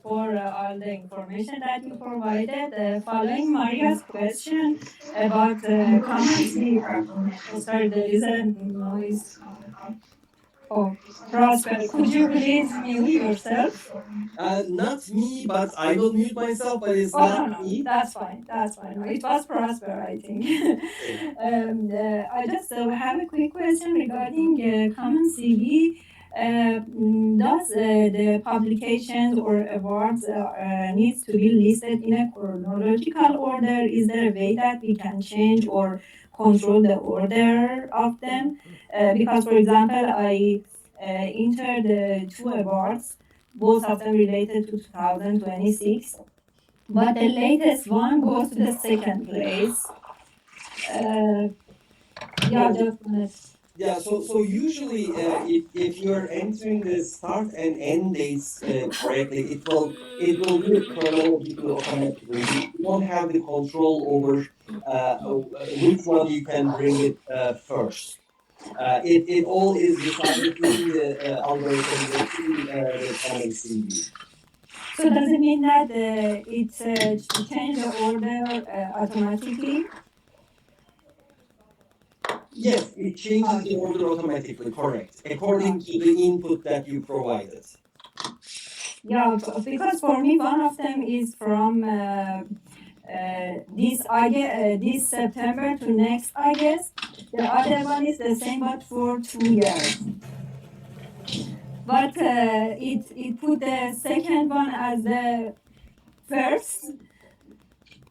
for all the information that you provided. Following Maria's question about common sleep. Oh, sorry, there is a noise. Oh, Prosper, could you please mute yourself? Not me, but I will mute myself, but it's Oh, no, not no, me. that's fine. That's fine. It was Prosper, I think. I just have a quick question regarding Common CV. Does the publications or awards needs to be listed in a chronological order? Is there a way that we can change or control the order of them? Because, for example, I entered two awards, both of them related to 2026, but the latest one goes to the second place. Uh, yeah, just wanted. Yeah, so usually if you're entering the start and end dates correctly, it will do it chronologically automatically. You don't have the control over which one you can bring it first. It all is decided in the algorithm within the common CV. So does it mean that it's change the order automatically? Yes, it changes the order automatically, correct, according to the input that you provided. Yeah, because for me one of them is from this September to next August. The other one is the same but for 2 years. But it put the second one as the first.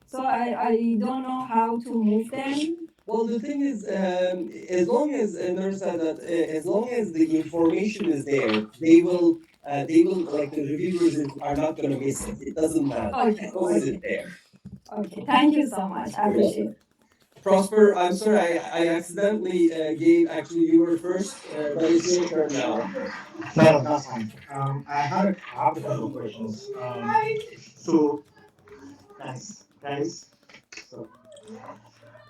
So I don't know how to move them. Well, the thing is, as long as nurse said that, as long as the information is there, they will like the reviewers are not going to miss it. It doesn't matter Okay, as long as it's okay, there. okay. Thank you so much. I You're appreciate welcome. it. Prosper, I'm sorry, I accidentally gave. Actually, you were first, but it's your turn now. No, no, that's fine. I have a couple of questions. So thanks, guys. So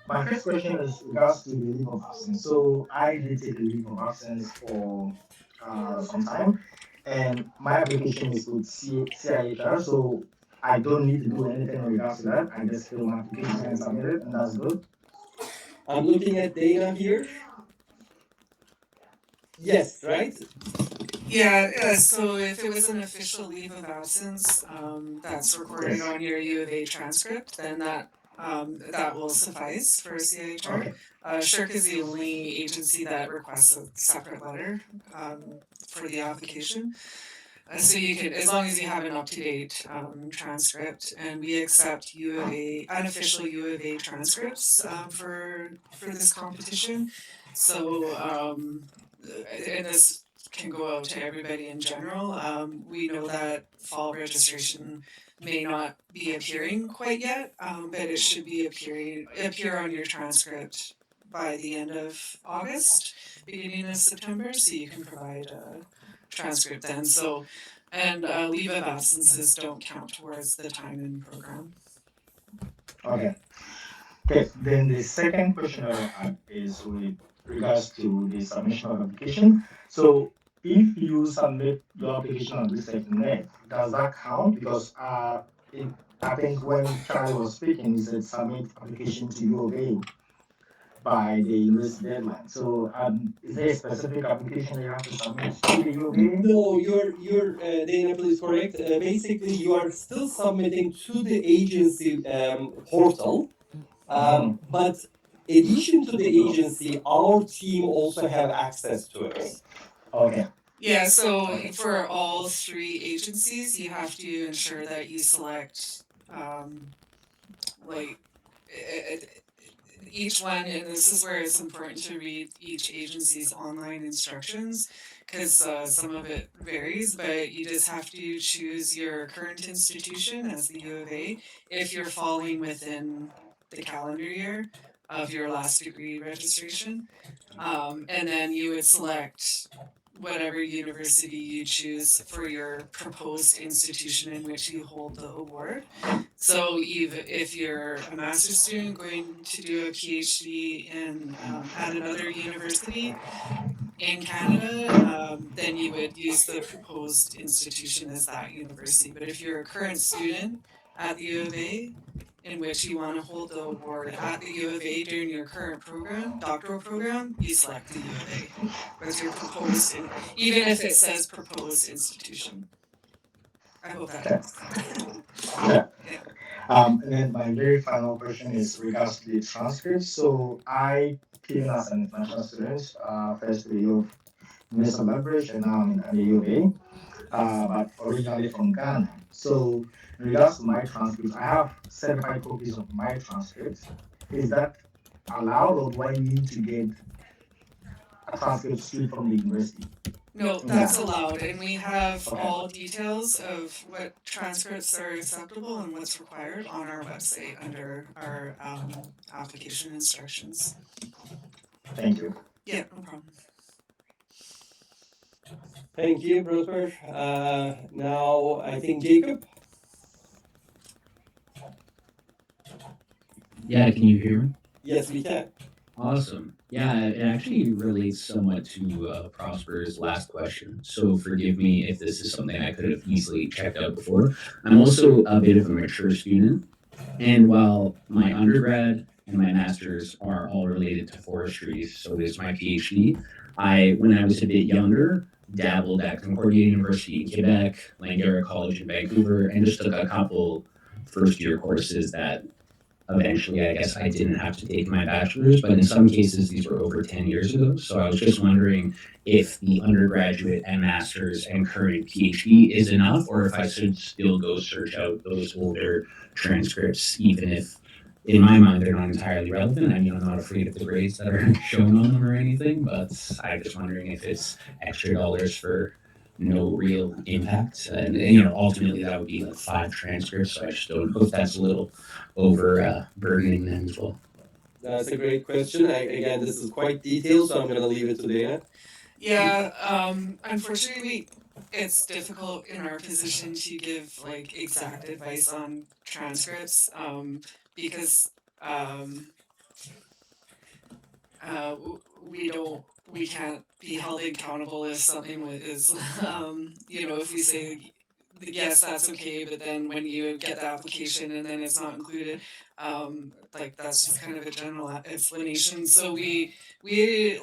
my first question is regards to the leave of absence. So I did take a leave of absence for some time, and my application is with CIHR, so I don't need to do anything in regards to that. I just fill my application and submit it, and that's good. I'm looking at Dana here. Yes, right? Yeah, so if it was an official leave of absence, that's recorded Yes. on your U of A transcript, then that will suffice for CIHR. Okay. SHRC is the only agency that requests a separate letter for the application. So you can, as long as you have an up-to-date transcript, and we accept U of A, unofficial U of A transcripts for this competition. So and this can go out to everybody in general. We know that fall registration may not be appearing quite yet, but it should be appear on your transcript by the end of August, beginning of September, so you can provide a transcript then. So, and leave of absences don't count towards the time in program. Okay. Okay. Then the second question that I had is with regards to the submission of application. So if you submit your application on ResetNet, does that count? Because I think when Charlie was speaking, he said submit application to U of A by the university deadline. So is there a specific application that you have to submit to the U of A? No, Dana, please correct. Basically, you are still submitting to the agency portal, but addition to the agency, our team also have access to it. Okay. Yeah, so Okay. for all three agencies, you have to ensure that you select like e- e- each one, and this is where it's important to read each agency's online instructions because some of it varies, but you just have to choose your current institution as the U of A if you're falling within the calendar year of your last degree registration. And then you would select whatever university you choose for your proposed institution in which you hold the award. So if you're a master's student going to do a PhD in at another university in Canada, then you would use the proposed institution as that university. But if you're a current student at the U of A, in which you want to hold the award at the U of A during your current program, doctoral program, you select the U of A with your proposed, even if it says proposed institution. I hope that Okay. helps. Yeah. Yeah. And then my very final question is regards to the transcripts. So I came in as an international student, first to the U of Mesa Leverage, and now I'm in the U of A, but originally from Ghana. So in regards to my transcripts, I have certified copies of my transcripts. Is that allowed, or do I need to get a transcript straight from the university? No, In that's Ghana? allowed, and we have Okay. all details of what transcripts are acceptable and what's required on our website under our application instructions. Thank you. Yeah, no problem. Thank you, Prosper. Now, I think Jacob. Yeah, can you hear me? Yes, we can. Awesome. Yeah, it actually relates somewhat to Prosper's last question. So forgive me if this is something I could have easily checked out before. I'm also a bit of a mature student. And while my undergrad and my master's are all related to forestry, so is my PhD, when I was a bit younger, dabbled at Concordia University in Quebec, Langara College in Vancouver, and just took a couple first year courses that eventually I guess I didn't have to take my bachelor's, but in some cases these were over 10 years ago. So I was just wondering if the undergraduate and master's and current PhD is enough, or if I should still go search out those older transcripts, even if in my mind they're not entirely relevant. I mean, I'm not afraid of the grades that are shown on them or anything, but I'm just wondering if it's extra dollars for no real impact. And ultimately that would be like 5 transcripts. So I just don't know if that's a little over burdening them as well. That's a great question. Again, this is quite detailed, so I'm going to leave it to Dana. Yeah, unfortunately, it's difficult in our position to give like exact advice on transcripts because um, we don't, we can't be held accountable if something is, if we say yes, that's okay, but then when you get the application and then it's not included, Like that's just kind of a general explanation. So we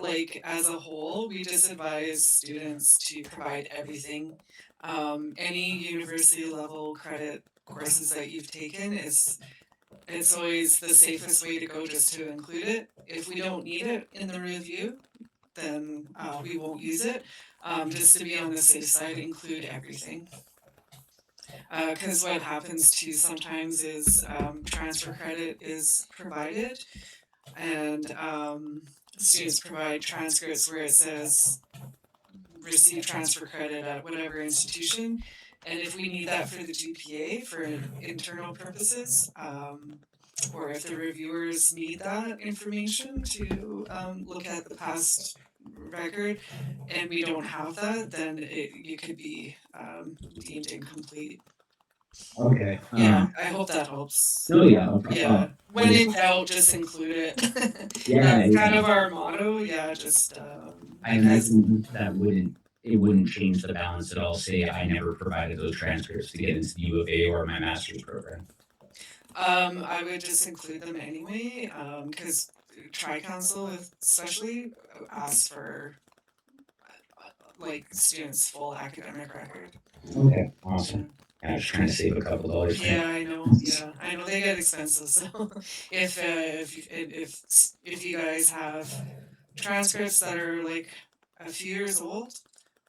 like as a whole, we just advise students to provide everything. Any university level credit courses that you've taken is it's always the safest way to go just to include it. If we don't need it in the review, then we won't use it. Just to be on the safe side, include everything. Because what happens too sometimes is transfer credit is provided, and students provide transcripts where it says receive transfer credit at whatever institution. And if we need that for the GPA for internal purposes, or if the reviewers need that information to look at the past record, and we don't have that, then you could be deemed incomplete. Okay. Yeah, I hope that helps. No, yeah. Yeah, when in doubt, just include it. Yeah, That's kind of our motto. Yeah, just I imagine that it wouldn't change the balance at all. Say I never provided those transcripts to get into the U of A or my master's program. I would just include them anyway, because Tri-Council especially asks for like students' full academic record. Okay, awesome. I was trying to save a couple dollars. Yeah, I know. Yeah, I know they get expensive. So if you guys have transcripts that are like a few years old,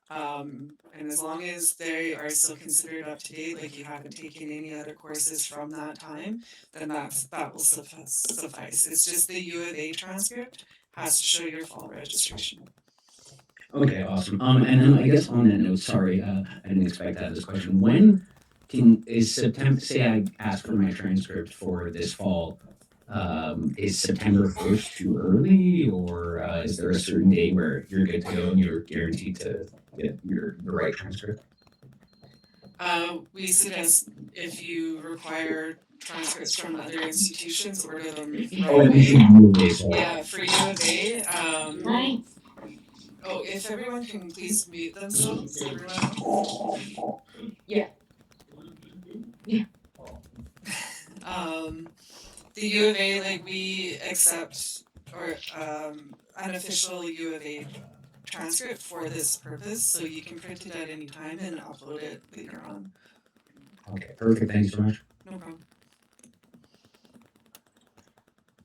and as long as they are still considered up to date, like you haven't taken any other courses from that time, then that will suffice. It's just the U of A transcript has to show your fall registration. Okay, awesome. And then I guess on that note, sorry, I didn't expect to have this question. When is September? Say I ask for my transcript for this fall. Is September 1st too early, or is there a certain day where you're good to go and you're guaranteed to get the right transcript? We suggest if you require transcripts from other institutions, order them right away. Yeah, for U of A. Oh, if everyone can please mute themselves, everyone. Yeah. The U of A, like we accept or unofficial U of A transcript for this purpose, so you can print it at any time and upload it later on. Okay, perfect. Thanks so much. No problem.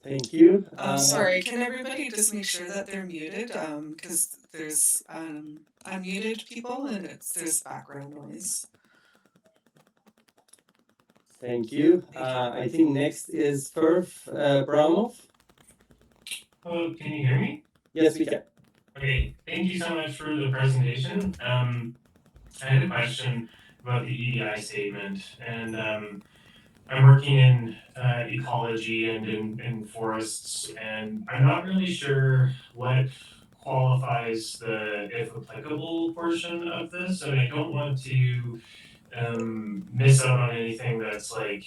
Thank you. Sorry, can everybody just make sure that they're muted? Because there's unmuted people and there's background noise. Thank you. I think next is Perf Bramov. Hello, can you hear me? Yes, we can. Okay, thank you so much for the presentation. I had a question about the EDI statement, and I'm working in ecology and in forests, and I'm not really sure what qualifies the if applicable portion of this, and I don't want to miss out on anything that's like,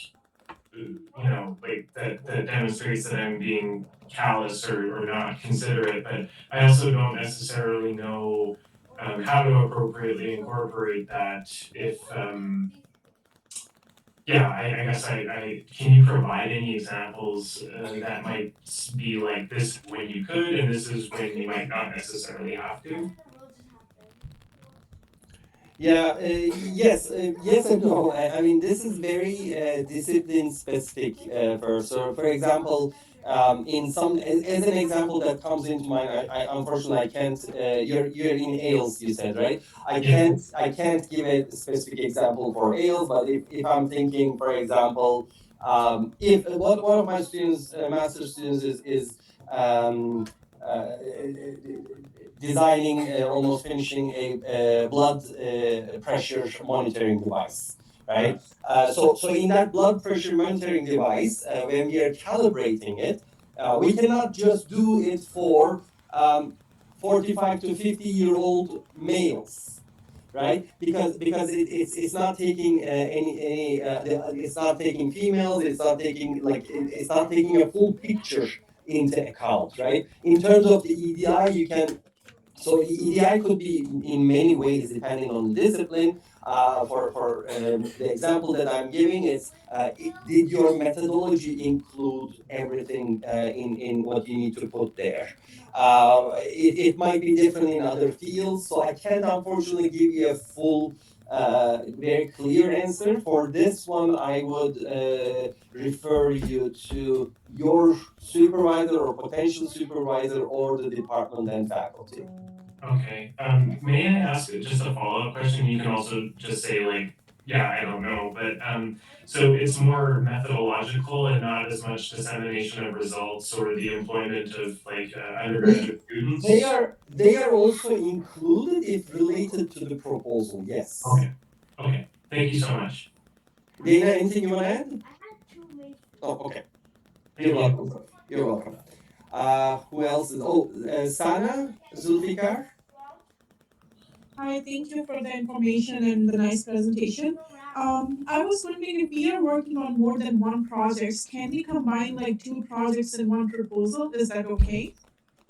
like that demonstrates that I'm being callous or not considerate, but I also don't necessarily know how to appropriately incorporate that if, I guess can you provide any examples that might be like this when you could, and this is when you might not necessarily have to? Yeah, yes and no. I mean, this is very discipline specific. For example, in some, as an example that comes into mind, I unfortunately I can't. You're in Ales, you said, right? I can't give a specific example for Ales, but if I'm thinking, for example, if one of my students, master students, is designing, almost finishing a blood pressure monitoring device, right? So in that blood pressure monitoring device, when we are calibrating it, we cannot just do it for 45 to 50-year-old males, right? Because it's not taking it's not taking females, it's not taking it's not taking a full picture into account, right? In terms of the EDI, you can So EDI could be in many ways depending on discipline. For the example that I'm giving is, did your methodology include everything in what you need to put there? It might be different in other fields, so I can't unfortunately give you a full, very clear answer. For this one, I would refer you to your supervisor or potential supervisor or the department and faculty. Okay. May I ask just a follow-up question? You can also just say like, yeah, I don't know, but so it's more methodological and not as much dissemination of results or the employment of like undergraduate students. They are also included if related to the proposal. Yes. Okay. Okay. Thank you so much. Dana, anything you want to add? Oh, okay. You're welcome. You're welcome. Who else is? Oh, Sana Zulfikar. Hi, thank you for the information and the nice presentation. I was wondering if we are working on more than one project, can we combine like two projects in one proposal? Is that okay?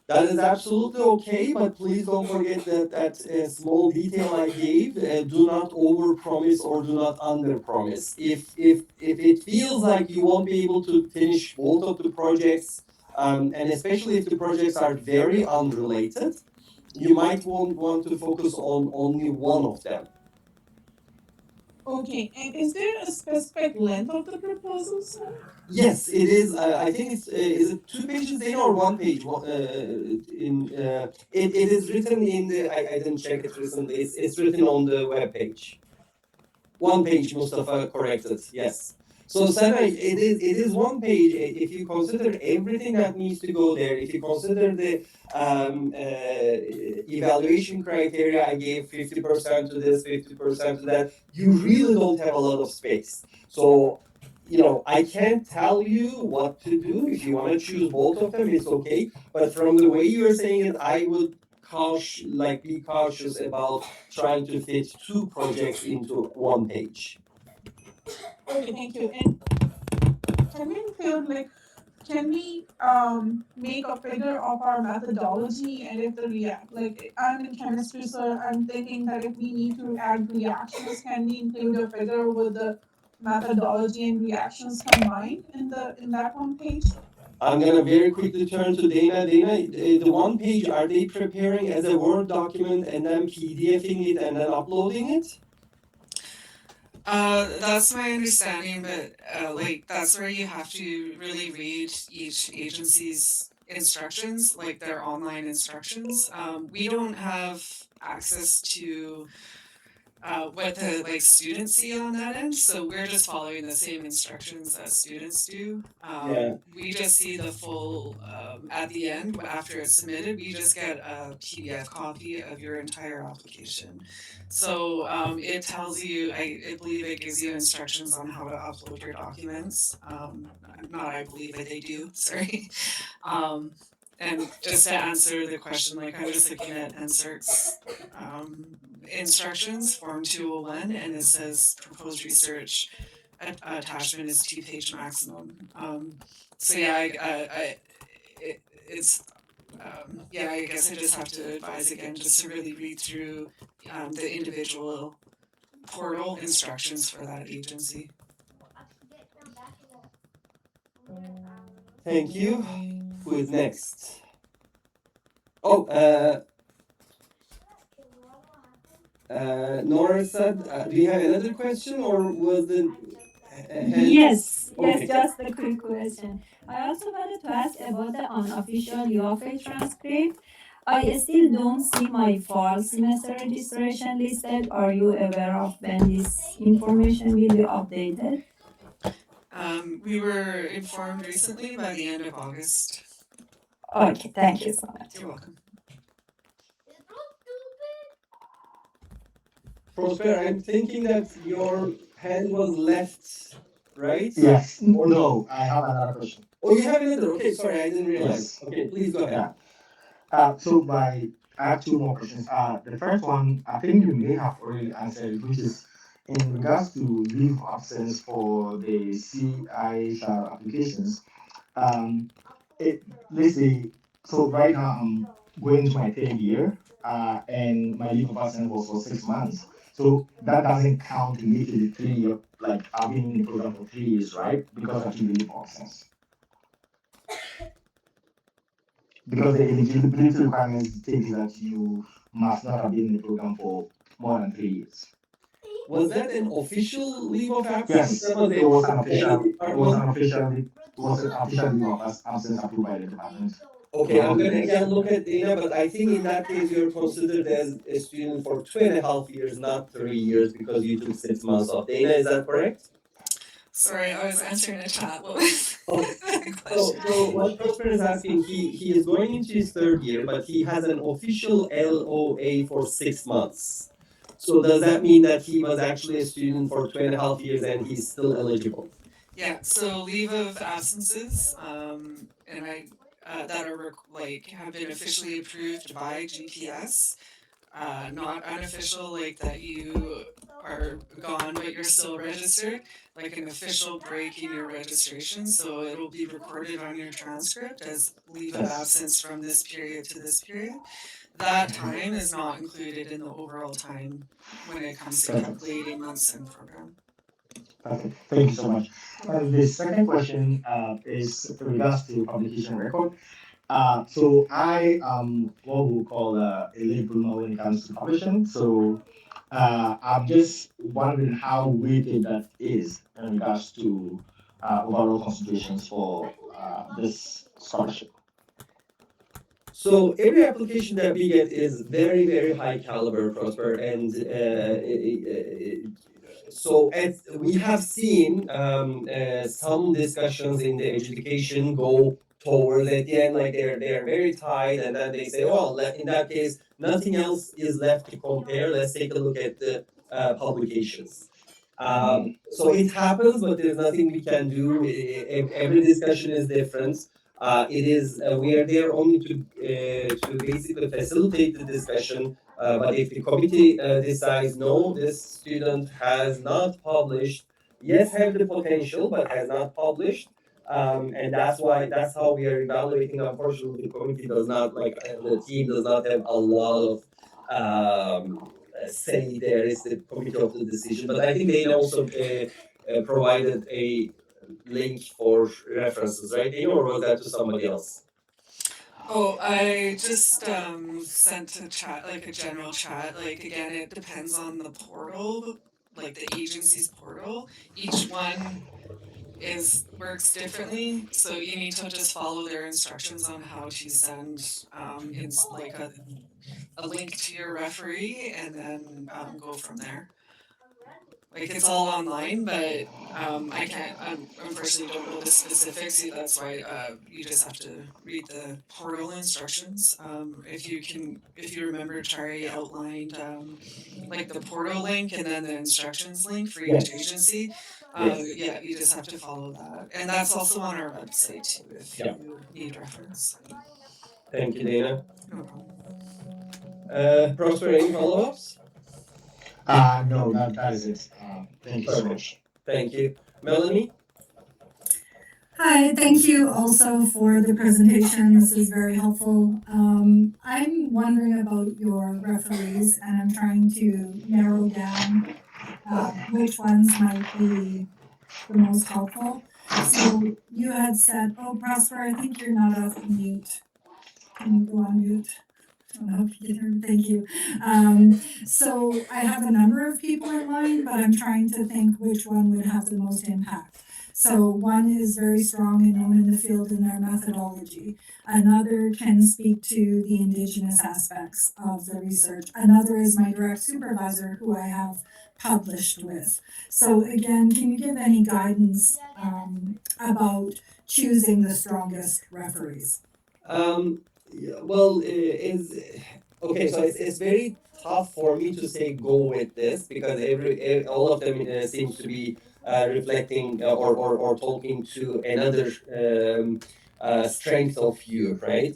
That is absolutely okay, but please don't forget that small detail I gave. Do not overpromise or do not underpromise. If it feels like you won't be able to finish both of the projects, and especially if the projects are very unrelated, you might want to focus on only one of them. Okay, and is there a specific length of the proposals? Yes, it is. I think it's is it 2 pages in or 1 page? It is written in the. I didn't check it recently. It's written on the web page. 1 page, Mustafa corrected. Yes. So Sana, it is 1 page. If you consider everything that needs to go there, if you consider the evaluation criteria, I gave 50% to this, 50% to that. You really don't have a lot of space. So I can't tell you what to do. If you want to choose both of them, it's okay. But from the way you're saying it, I would be cautious about trying to fit two projects into 1 page. Okay, thank you. And can we include like can we make a figure of our methodology and if the react like I'm in chemistry, so I'm thinking that if we need to add reactions, can we include a figure with the methodology and reactions combined in that one page? I'm gonna very quickly turn to Dana. Dana, the 1 page, are they preparing as a Word document and then PDFing it and then uploading it? That's my understanding, but like that's where you have to really read each agency's instructions, like their online instructions. We don't have access to what the like students see on that end, so we're just following the same instructions that students do. Yeah. We just see the full at the end after it's submitted. We just get a PDF copy of your entire application. So it tells you, I believe it gives you instructions on how to upload your documents. Not I believe it, they do. Sorry. And just to answer the question, like I was looking at NSERC's instructions, Form 201, and it says proposed research attachment is 2-page maximum. So yeah, it's yeah, I guess I just have to advise again just to really read through the individual portal instructions for that agency. Thank you. Who is next? Oh, Nora said, do you have another question or was the Yes, Okay. just a quick question. I also wanted to ask about the unofficial UFA transcript. I still don't see my fall semester registration listed. Are you aware of when this information will be updated? We were informed recently by the end of August. Okay, thank you so much. You're welcome. Prosper, I'm thinking that your hand was left, right? Yes. Oh no, I have another question. Oh, you have another. Okay, sorry, I didn't realize. Yes. Okay, please go ahead. So I have two more questions. The first one, I think you may have already answered, which is in regards to leave of absence for the CISR applications. Um, let's say, so right now going to my 10th year, and my leave of absence was for 6 months. So that doesn't count to make it the 3 year, like I've been in the program for 3 years, right? Because I took the leave of absence. Because the eligibility requirements states that you must not have been in the program for more than 3 years. Was that an official leave of absence? Yes, That was it was an a official. It was an department? official. It was an official leave of absence approved by the department. Okay, I'm gonna again look at data, but I think in that case you're considered as a student for 2.5 years, not 3 years, because you took 6 months off. Dana, is that correct? Sorry, I was answering a chat. What was Oh, the so, question? so what Prosper is asking, he is going into his 3rd year, but he has an official LOA for 6 months. So does that mean that he was actually a student for 2.5 years and he's still eligible? Yeah, so leave of absences, and that are like have been officially approved by GPS, not unofficial, like that you are gone but you're still registered, like an official break in your registration. So it'll be recorded on your transcript as leave of absence from this period to this period. That time is not included in the overall time when it comes to calculating months in program. Okay, thank you so much. And the second question is in regards to publication record. So I am what we call a late bloomer when it comes to publishing. So I'm just wondering how weighted that is in regards to overall considerations for this scholarship. So every application that we get is very, very high caliber, Prosper, and so as we have seen some discussions in the education go towards at the end, like they're very tight, and then they say, well, in that case, nothing else is left to compare. Let's take a look at the publications. So it happens, but there's nothing we can do. Every discussion is different. It is we are there only to basically facilitate the discussion. But if the committee decides no, this student has not published, yes, have the potential, but has not published, and that's how we are evaluating. Unfortunately, the committee does not like the team does not have a lot of say there. It's the committee of the decision. But I think they also provided a link for references, right? Dana, or was that to somebody else? Oh, I just sent a chat, like a general chat. Like again, it depends on the portal, like the agency's portal. Each one is works differently, so you need to just follow their instructions on how to send in like a link to your referee, and then go from there. Like it's all online, but I can't. Unfortunately, don't know the specifics. That's why you just have to read the portal instructions. If you remember, Chari outlined like the portal link and then the instructions link for each agency. Yeah, you just have to follow that, and that's also on our website too if you need reference. Thank you, Dana. No problem. Prosper, any follow-ups? No, that is it. Thank you so much. Thank you. Melanie? Hi, thank you also for the presentation. This is very helpful. I'm wondering about your referees, and I'm trying to narrow down which ones might be the most helpful. So you had said, oh, Prosper, I think you're not off mute. Can you go on mute? I hope you can hear me. Thank you. So I have a number of people in mind, but I'm trying to think which one would have the most impact. So one is very strong and known in the field in their methodology. Another can speak to the Indigenous aspects of the research. Another is my direct supervisor who I have published with. So again, can you give any guidance about choosing the strongest referees? Well, okay. So it's very tough for me to say go with this because all of them seems to be reflecting or talking to another strength of you, right?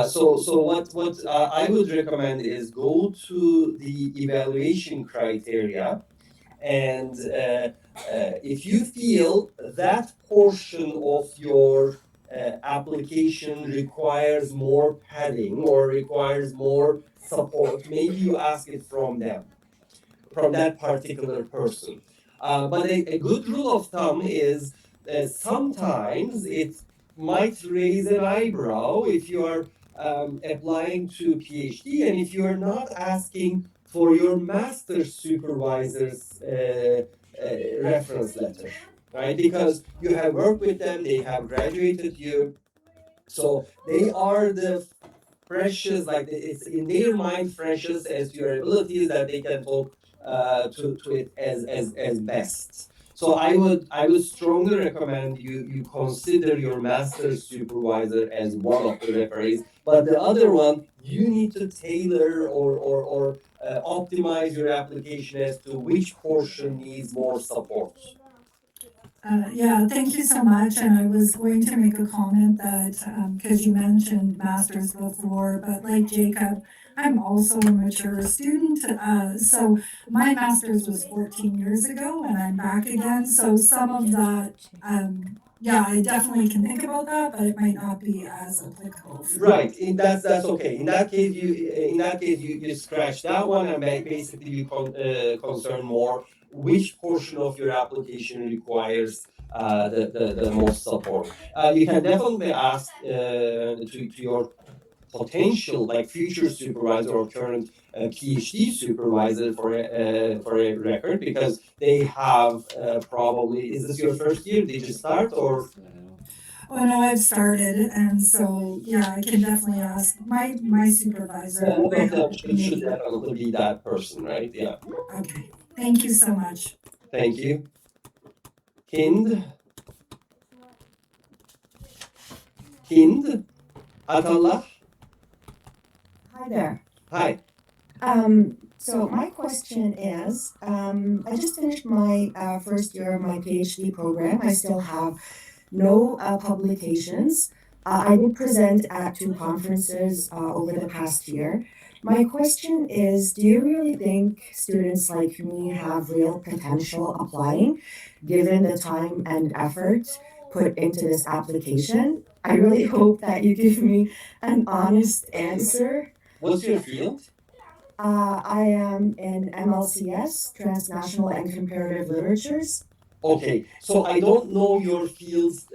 So what I would recommend is go to the evaluation criteria, and if you feel that portion of your application requires more padding or requires more support, maybe you ask it from them, from that particular person. But a good rule of thumb is sometimes it might raise an eyebrow if you are applying to PhD and if you are not asking for your master's supervisor's reference letter, right? Because you have worked with them, they have graduated you, so they are the precious, like it's in their mind precious as your abilities that they can talk to it as best. So I would strongly recommend you consider your master's supervisor as one of the referees, but the other one you need to tailor or optimize your application as to which portion needs more support. Yeah, thank you so much. And I was going to make a comment that, because you mentioned masters before, but like Jacob, I'm also a mature student. So my master's was 14 years ago and I'm back again. So some of that, yeah, I definitely can think about that, but it might not be as applicable. Right. That's okay. In that case, you scratch that one, and basically you concern more which portion of your application requires the most support. You can definitely ask to your potential, like future supervisor or current PhD supervisor for a record, because they have probably. Is this your first year? Did you start or? Oh no, I've started, and so yeah, I can definitely ask my supervisor. One of them should definitely be that person, right? Yeah. Okay, thank you so much. Thank you. Hind. Hind. Atallah. Hi there. Hi. So my question is, I just finished my first year of my PhD program. I still have no publications. I did present at 2 conferences over the past year. My question is, do you really think students like me have real potential applying, given the time and effort put into this application? I really hope that you give me an honest answer. What's your field? I am in MLCS, Transnational and Comparative Literatures. Okay, so I don't know your field's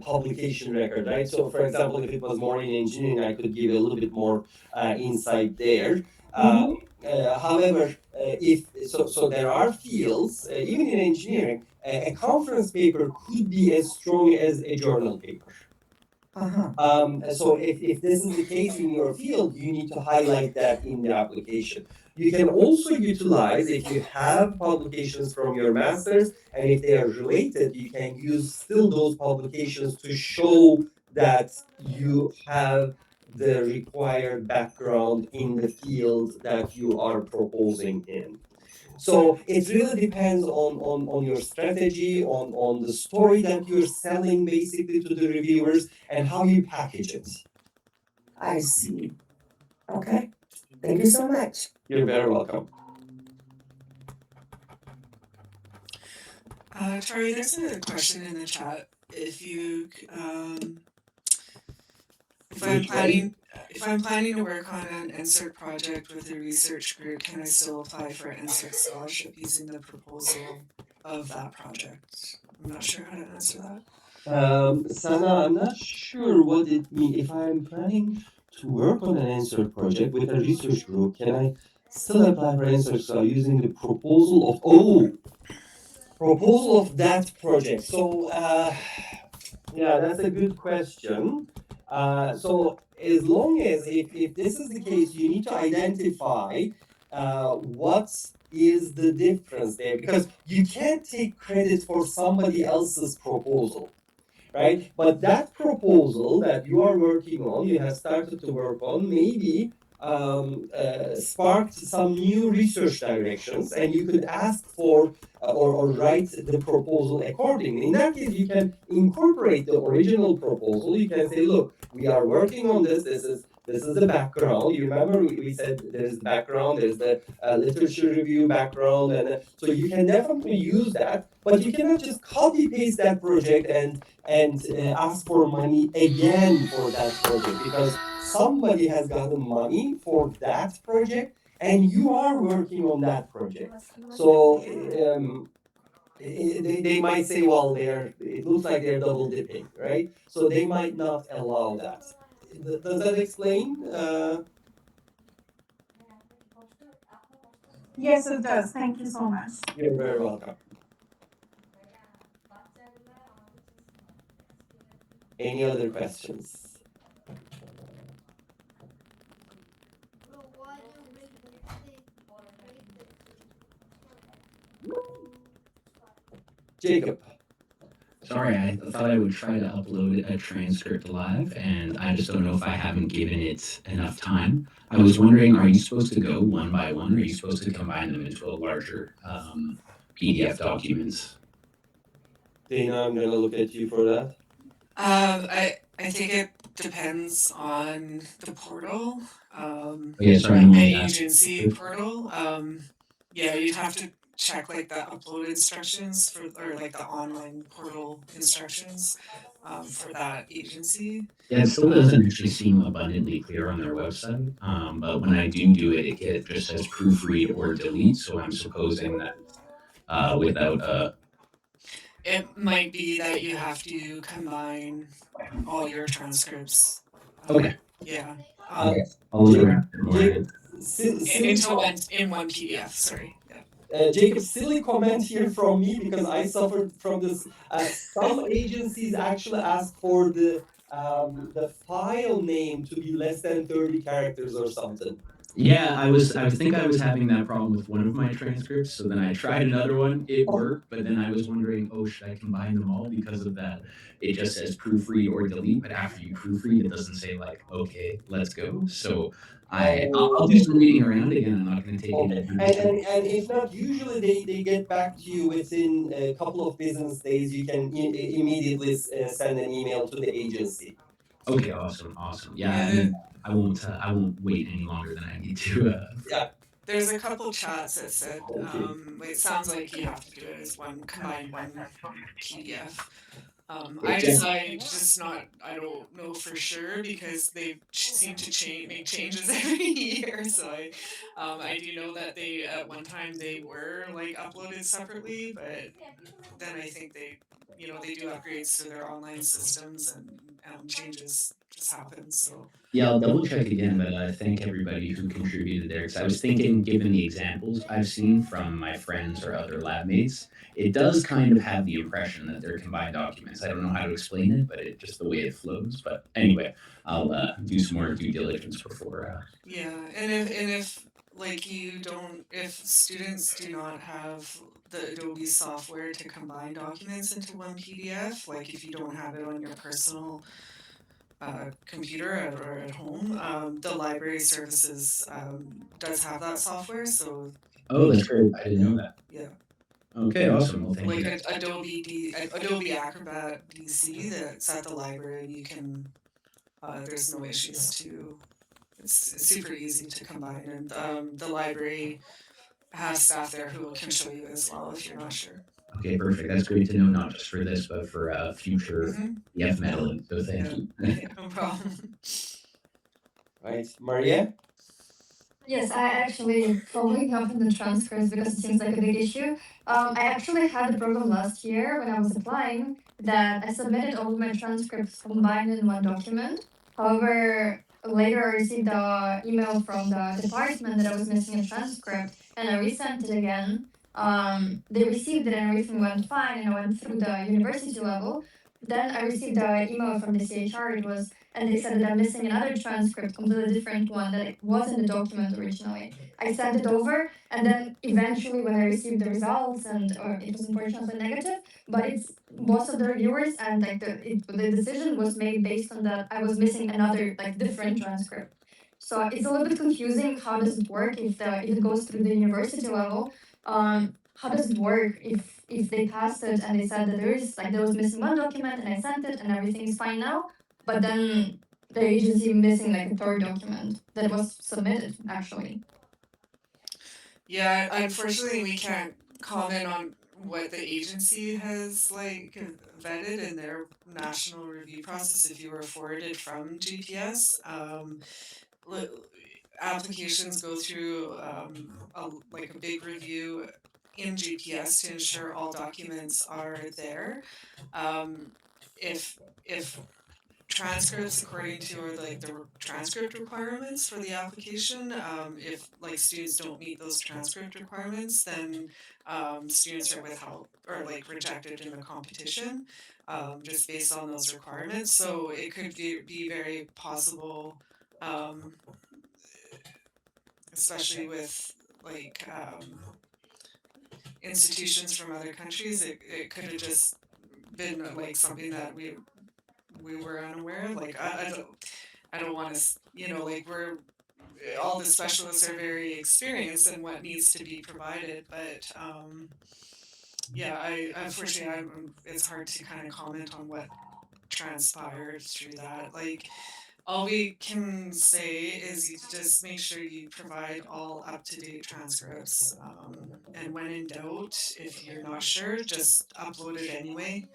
publication record, right? So, for example, if it was more in engineering, I could give a little bit more insight there. However, if so, there are fields, even in engineering, a conference paper could be as strong as a journal paper. So if this is the case in your field, you need to highlight that in the application. You can also utilize, if you have publications from your masters, and if they are related, you can use still those publications to show that you have the required background in the field that you are proposing in. So it really depends on your strategy, on the story that you're selling basically to the reviewers, and how you package it. I see. Okay. Thank you so much. You're very welcome. Tori, there's a question in the chat. If I'm planning to work on an NSERC project with a research group, can I still apply for an NSERC scholarship using the proposal of that project? I'm not sure how to answer that. Sana, I'm not sure what it means. If I'm planning to work on an NSERC project with a research group, can I still apply for NSERC using the proposal of that project? So, yeah, that's a good question. So as long as if this is the case, you need to identify what is the difference there, because you can't take credit for somebody else's proposal, right? But that proposal that you are working on, you have started to work on, maybe sparked some new research directions, and you could ask for or write the proposal accordingly. In that case, you can incorporate the original proposal. You can say, look, we are working on this. This is This is the background. You remember we said there's the background, there's the literature review background, and so you can definitely use that, but you cannot just copy paste that project and ask for money again for that project, because somebody has gotten money for that project and you are working on that project. So they might say, well, it looks like they're double dipping, right? So they might not allow that. Does that explain? Yes, it does. Thank you so much. You're very welcome. Any other questions? Jacob. Sorry, I thought I would try to upload a transcript live, and I just don't know if I haven't given it enough time. I was wondering, are you supposed to go one by one, or are you supposed to combine them into a larger PDF document? Dana, I'm gonna look at you for that. I think it depends on the portal. Yeah, sorry, Like I'm the only agency portal. Yeah, you'd have to check like the upload instructions for, or like the online portal instructions for that agency. Yeah, it still doesn't actually seem abundantly clear on their website. But when I do it, it just says proofread or delete. So I'm supposing that without It might be that you have to combine all your transcripts. Okay. Yeah. Okay. I'll look around more. Into one in one PDF. Sorry. Yeah. Jacob, silly comment here from me because I suffered from this. Some agencies actually ask for the file name to be less than 30 characters or something. Yeah, I think I was having that problem with one of my transcripts. So then I tried another one. It worked, but then I was wondering, oh, should I combine them all because of that? It just says proofread or delete, but after you proofread, it doesn't say like, okay, let's go. So I'll do some reading around again. I'm not going to take Okay. any. And if not, usually they get back to you within a couple of business days. You can immediately send an email to the agency. Okay, awesome. Yeah, I mean, I won't wait any longer than I need to. Yeah. There's a couple chats that said, it sounds like you have to do it as combine one PDF. I just not, I don't know for sure because they seem to make changes every year. So I do know that they, at one time they were like uploaded separately, but then I think they do upgrades to their online systems and changes just happen. So Yeah, I'll double check again, but I thank everybody who contributed there. Because I was thinking, given the examples I've seen from my friends or other lab mates, it does kind of have the impression that they're combined documents. I don't know how to explain it, but it just the way it flows. But anyway, I'll do some more due diligence before. Yeah, and if like if students do not have the Adobe software to combine documents into one PDF, like if you don't have it on your personal computer or at home, the library services does have that software. So Oh, that's great. I didn't know that. yeah. Okay, awesome. Well, thank Like you. Adobe Acrobat DC that's at the library, you can. There's no issues to. It's super easy to combine, and the library has staff there who can show you as well if you're not sure. Okay, perfect. That's great to know, not just for this, but for future EF medaling. So thank you. No problem. Right, Maria? Yes, I actually following up on the transcripts because it seems like a big issue. I actually had a problem last year when I was applying that I submitted all of my transcripts combined in one document. However, later I received the email from the department that I was missing a transcript, and I resent it again. They received it and everything went fine, and I went through the university level. Then I received the email from the CHR. It was and they said that I'm missing another transcript, completely different one that was in the document originally. I sent it over, and then eventually, when I received the results, and or it was unfortunately negative, but it's most of the reviewers, and like the decision was made based on that I was missing another like different transcript. So it's a little bit confusing. How does it work if it goes through the university level? How does it work if they passed it and they said that there was missing one document and I sent it and everything is fine now, but then the agency missing like a third document that was submitted actually. Yeah, unfortunately, we can't comment on what the agency has like vetted in their national review process if you were forwarded from GPS. li- Applications go through like a big review in GPS to ensure all documents are there. Um, if transcripts according to or like the transcript requirements for the application, if like students don't meet those transcript requirements, then students are withheld or like rejected in the competition, just based on those requirements. So it could be very possible, um, especially with like institutions from other countries, it could have just been like something that we were unaware of. Like I don't want to, like all the specialists are very experienced in what needs to be provided, but yeah, I unfortunately it's hard to kind of comment on what transpired through that. Like all we can say is you just make sure you provide all up-to-date transcripts, and when in doubt, if you're not sure, just upload it anyway.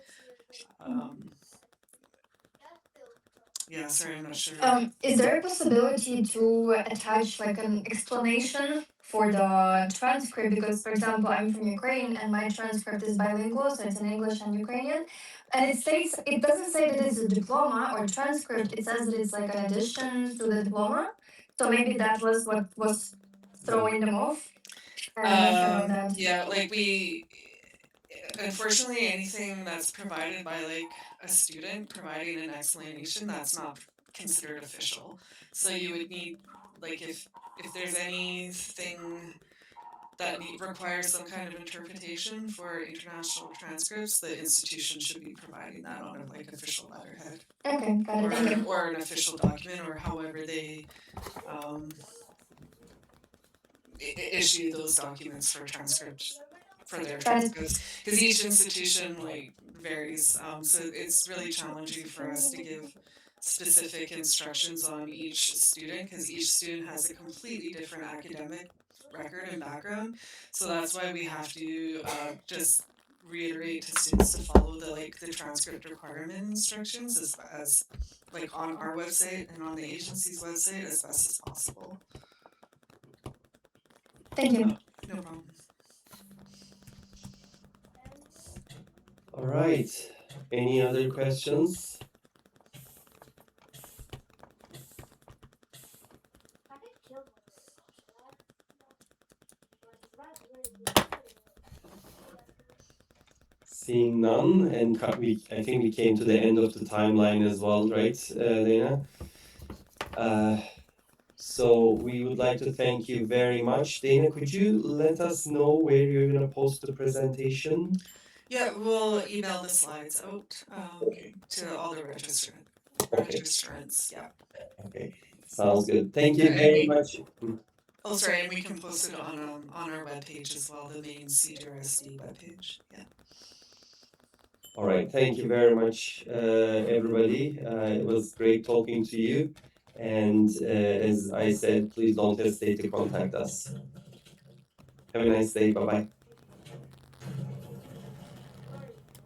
Yeah, sorry, I'm not sure. Is there a possibility to attach like an explanation for the transcript? Because, for example, I'm from Ukraine and my transcript is bilingual, so it's in English and Ukrainian. And it doesn't say that it's a diploma or transcript, it says that it's like an addition to the diploma. So maybe that was what was throwing them off. I'm not sure about that. Yeah, like unfortunately, anything that's provided by like a student providing an explanation, that's not considered official. So you would need, like, if there's anything that requires some kind of interpretation for international transcripts, the institution should be providing that on a like official letterhead. Okay, got it. Thank you. Or an official document, or however they issue those documents for transcripts for their transcripts, because each institution like varies. So it's really challenging for us to give specific instructions on each student, because each student has a completely different academic record and background. So that's why we have to just reiterate to students to follow the transcript requirement instructions as like on our website and on the agency's website as best as possible. Thank you. No problem. All right. Any other questions? Seeing none, and I think we came to the end of the timeline as well, right, Dana? So we would like to thank you very much. Dana, could you let us know where you're going to post the presentation? Yeah, we'll email the slides out to all the registrants. Yeah. Okay, sounds good. Thank you very much. Oh, sorry, and we can post it on our webpage as well, the main CGRS D webpage. Yeah. All right, thank you very much, everybody. It was great talking to you. And as I said, please don't hesitate to contact us. Have a nice day. Bye-bye.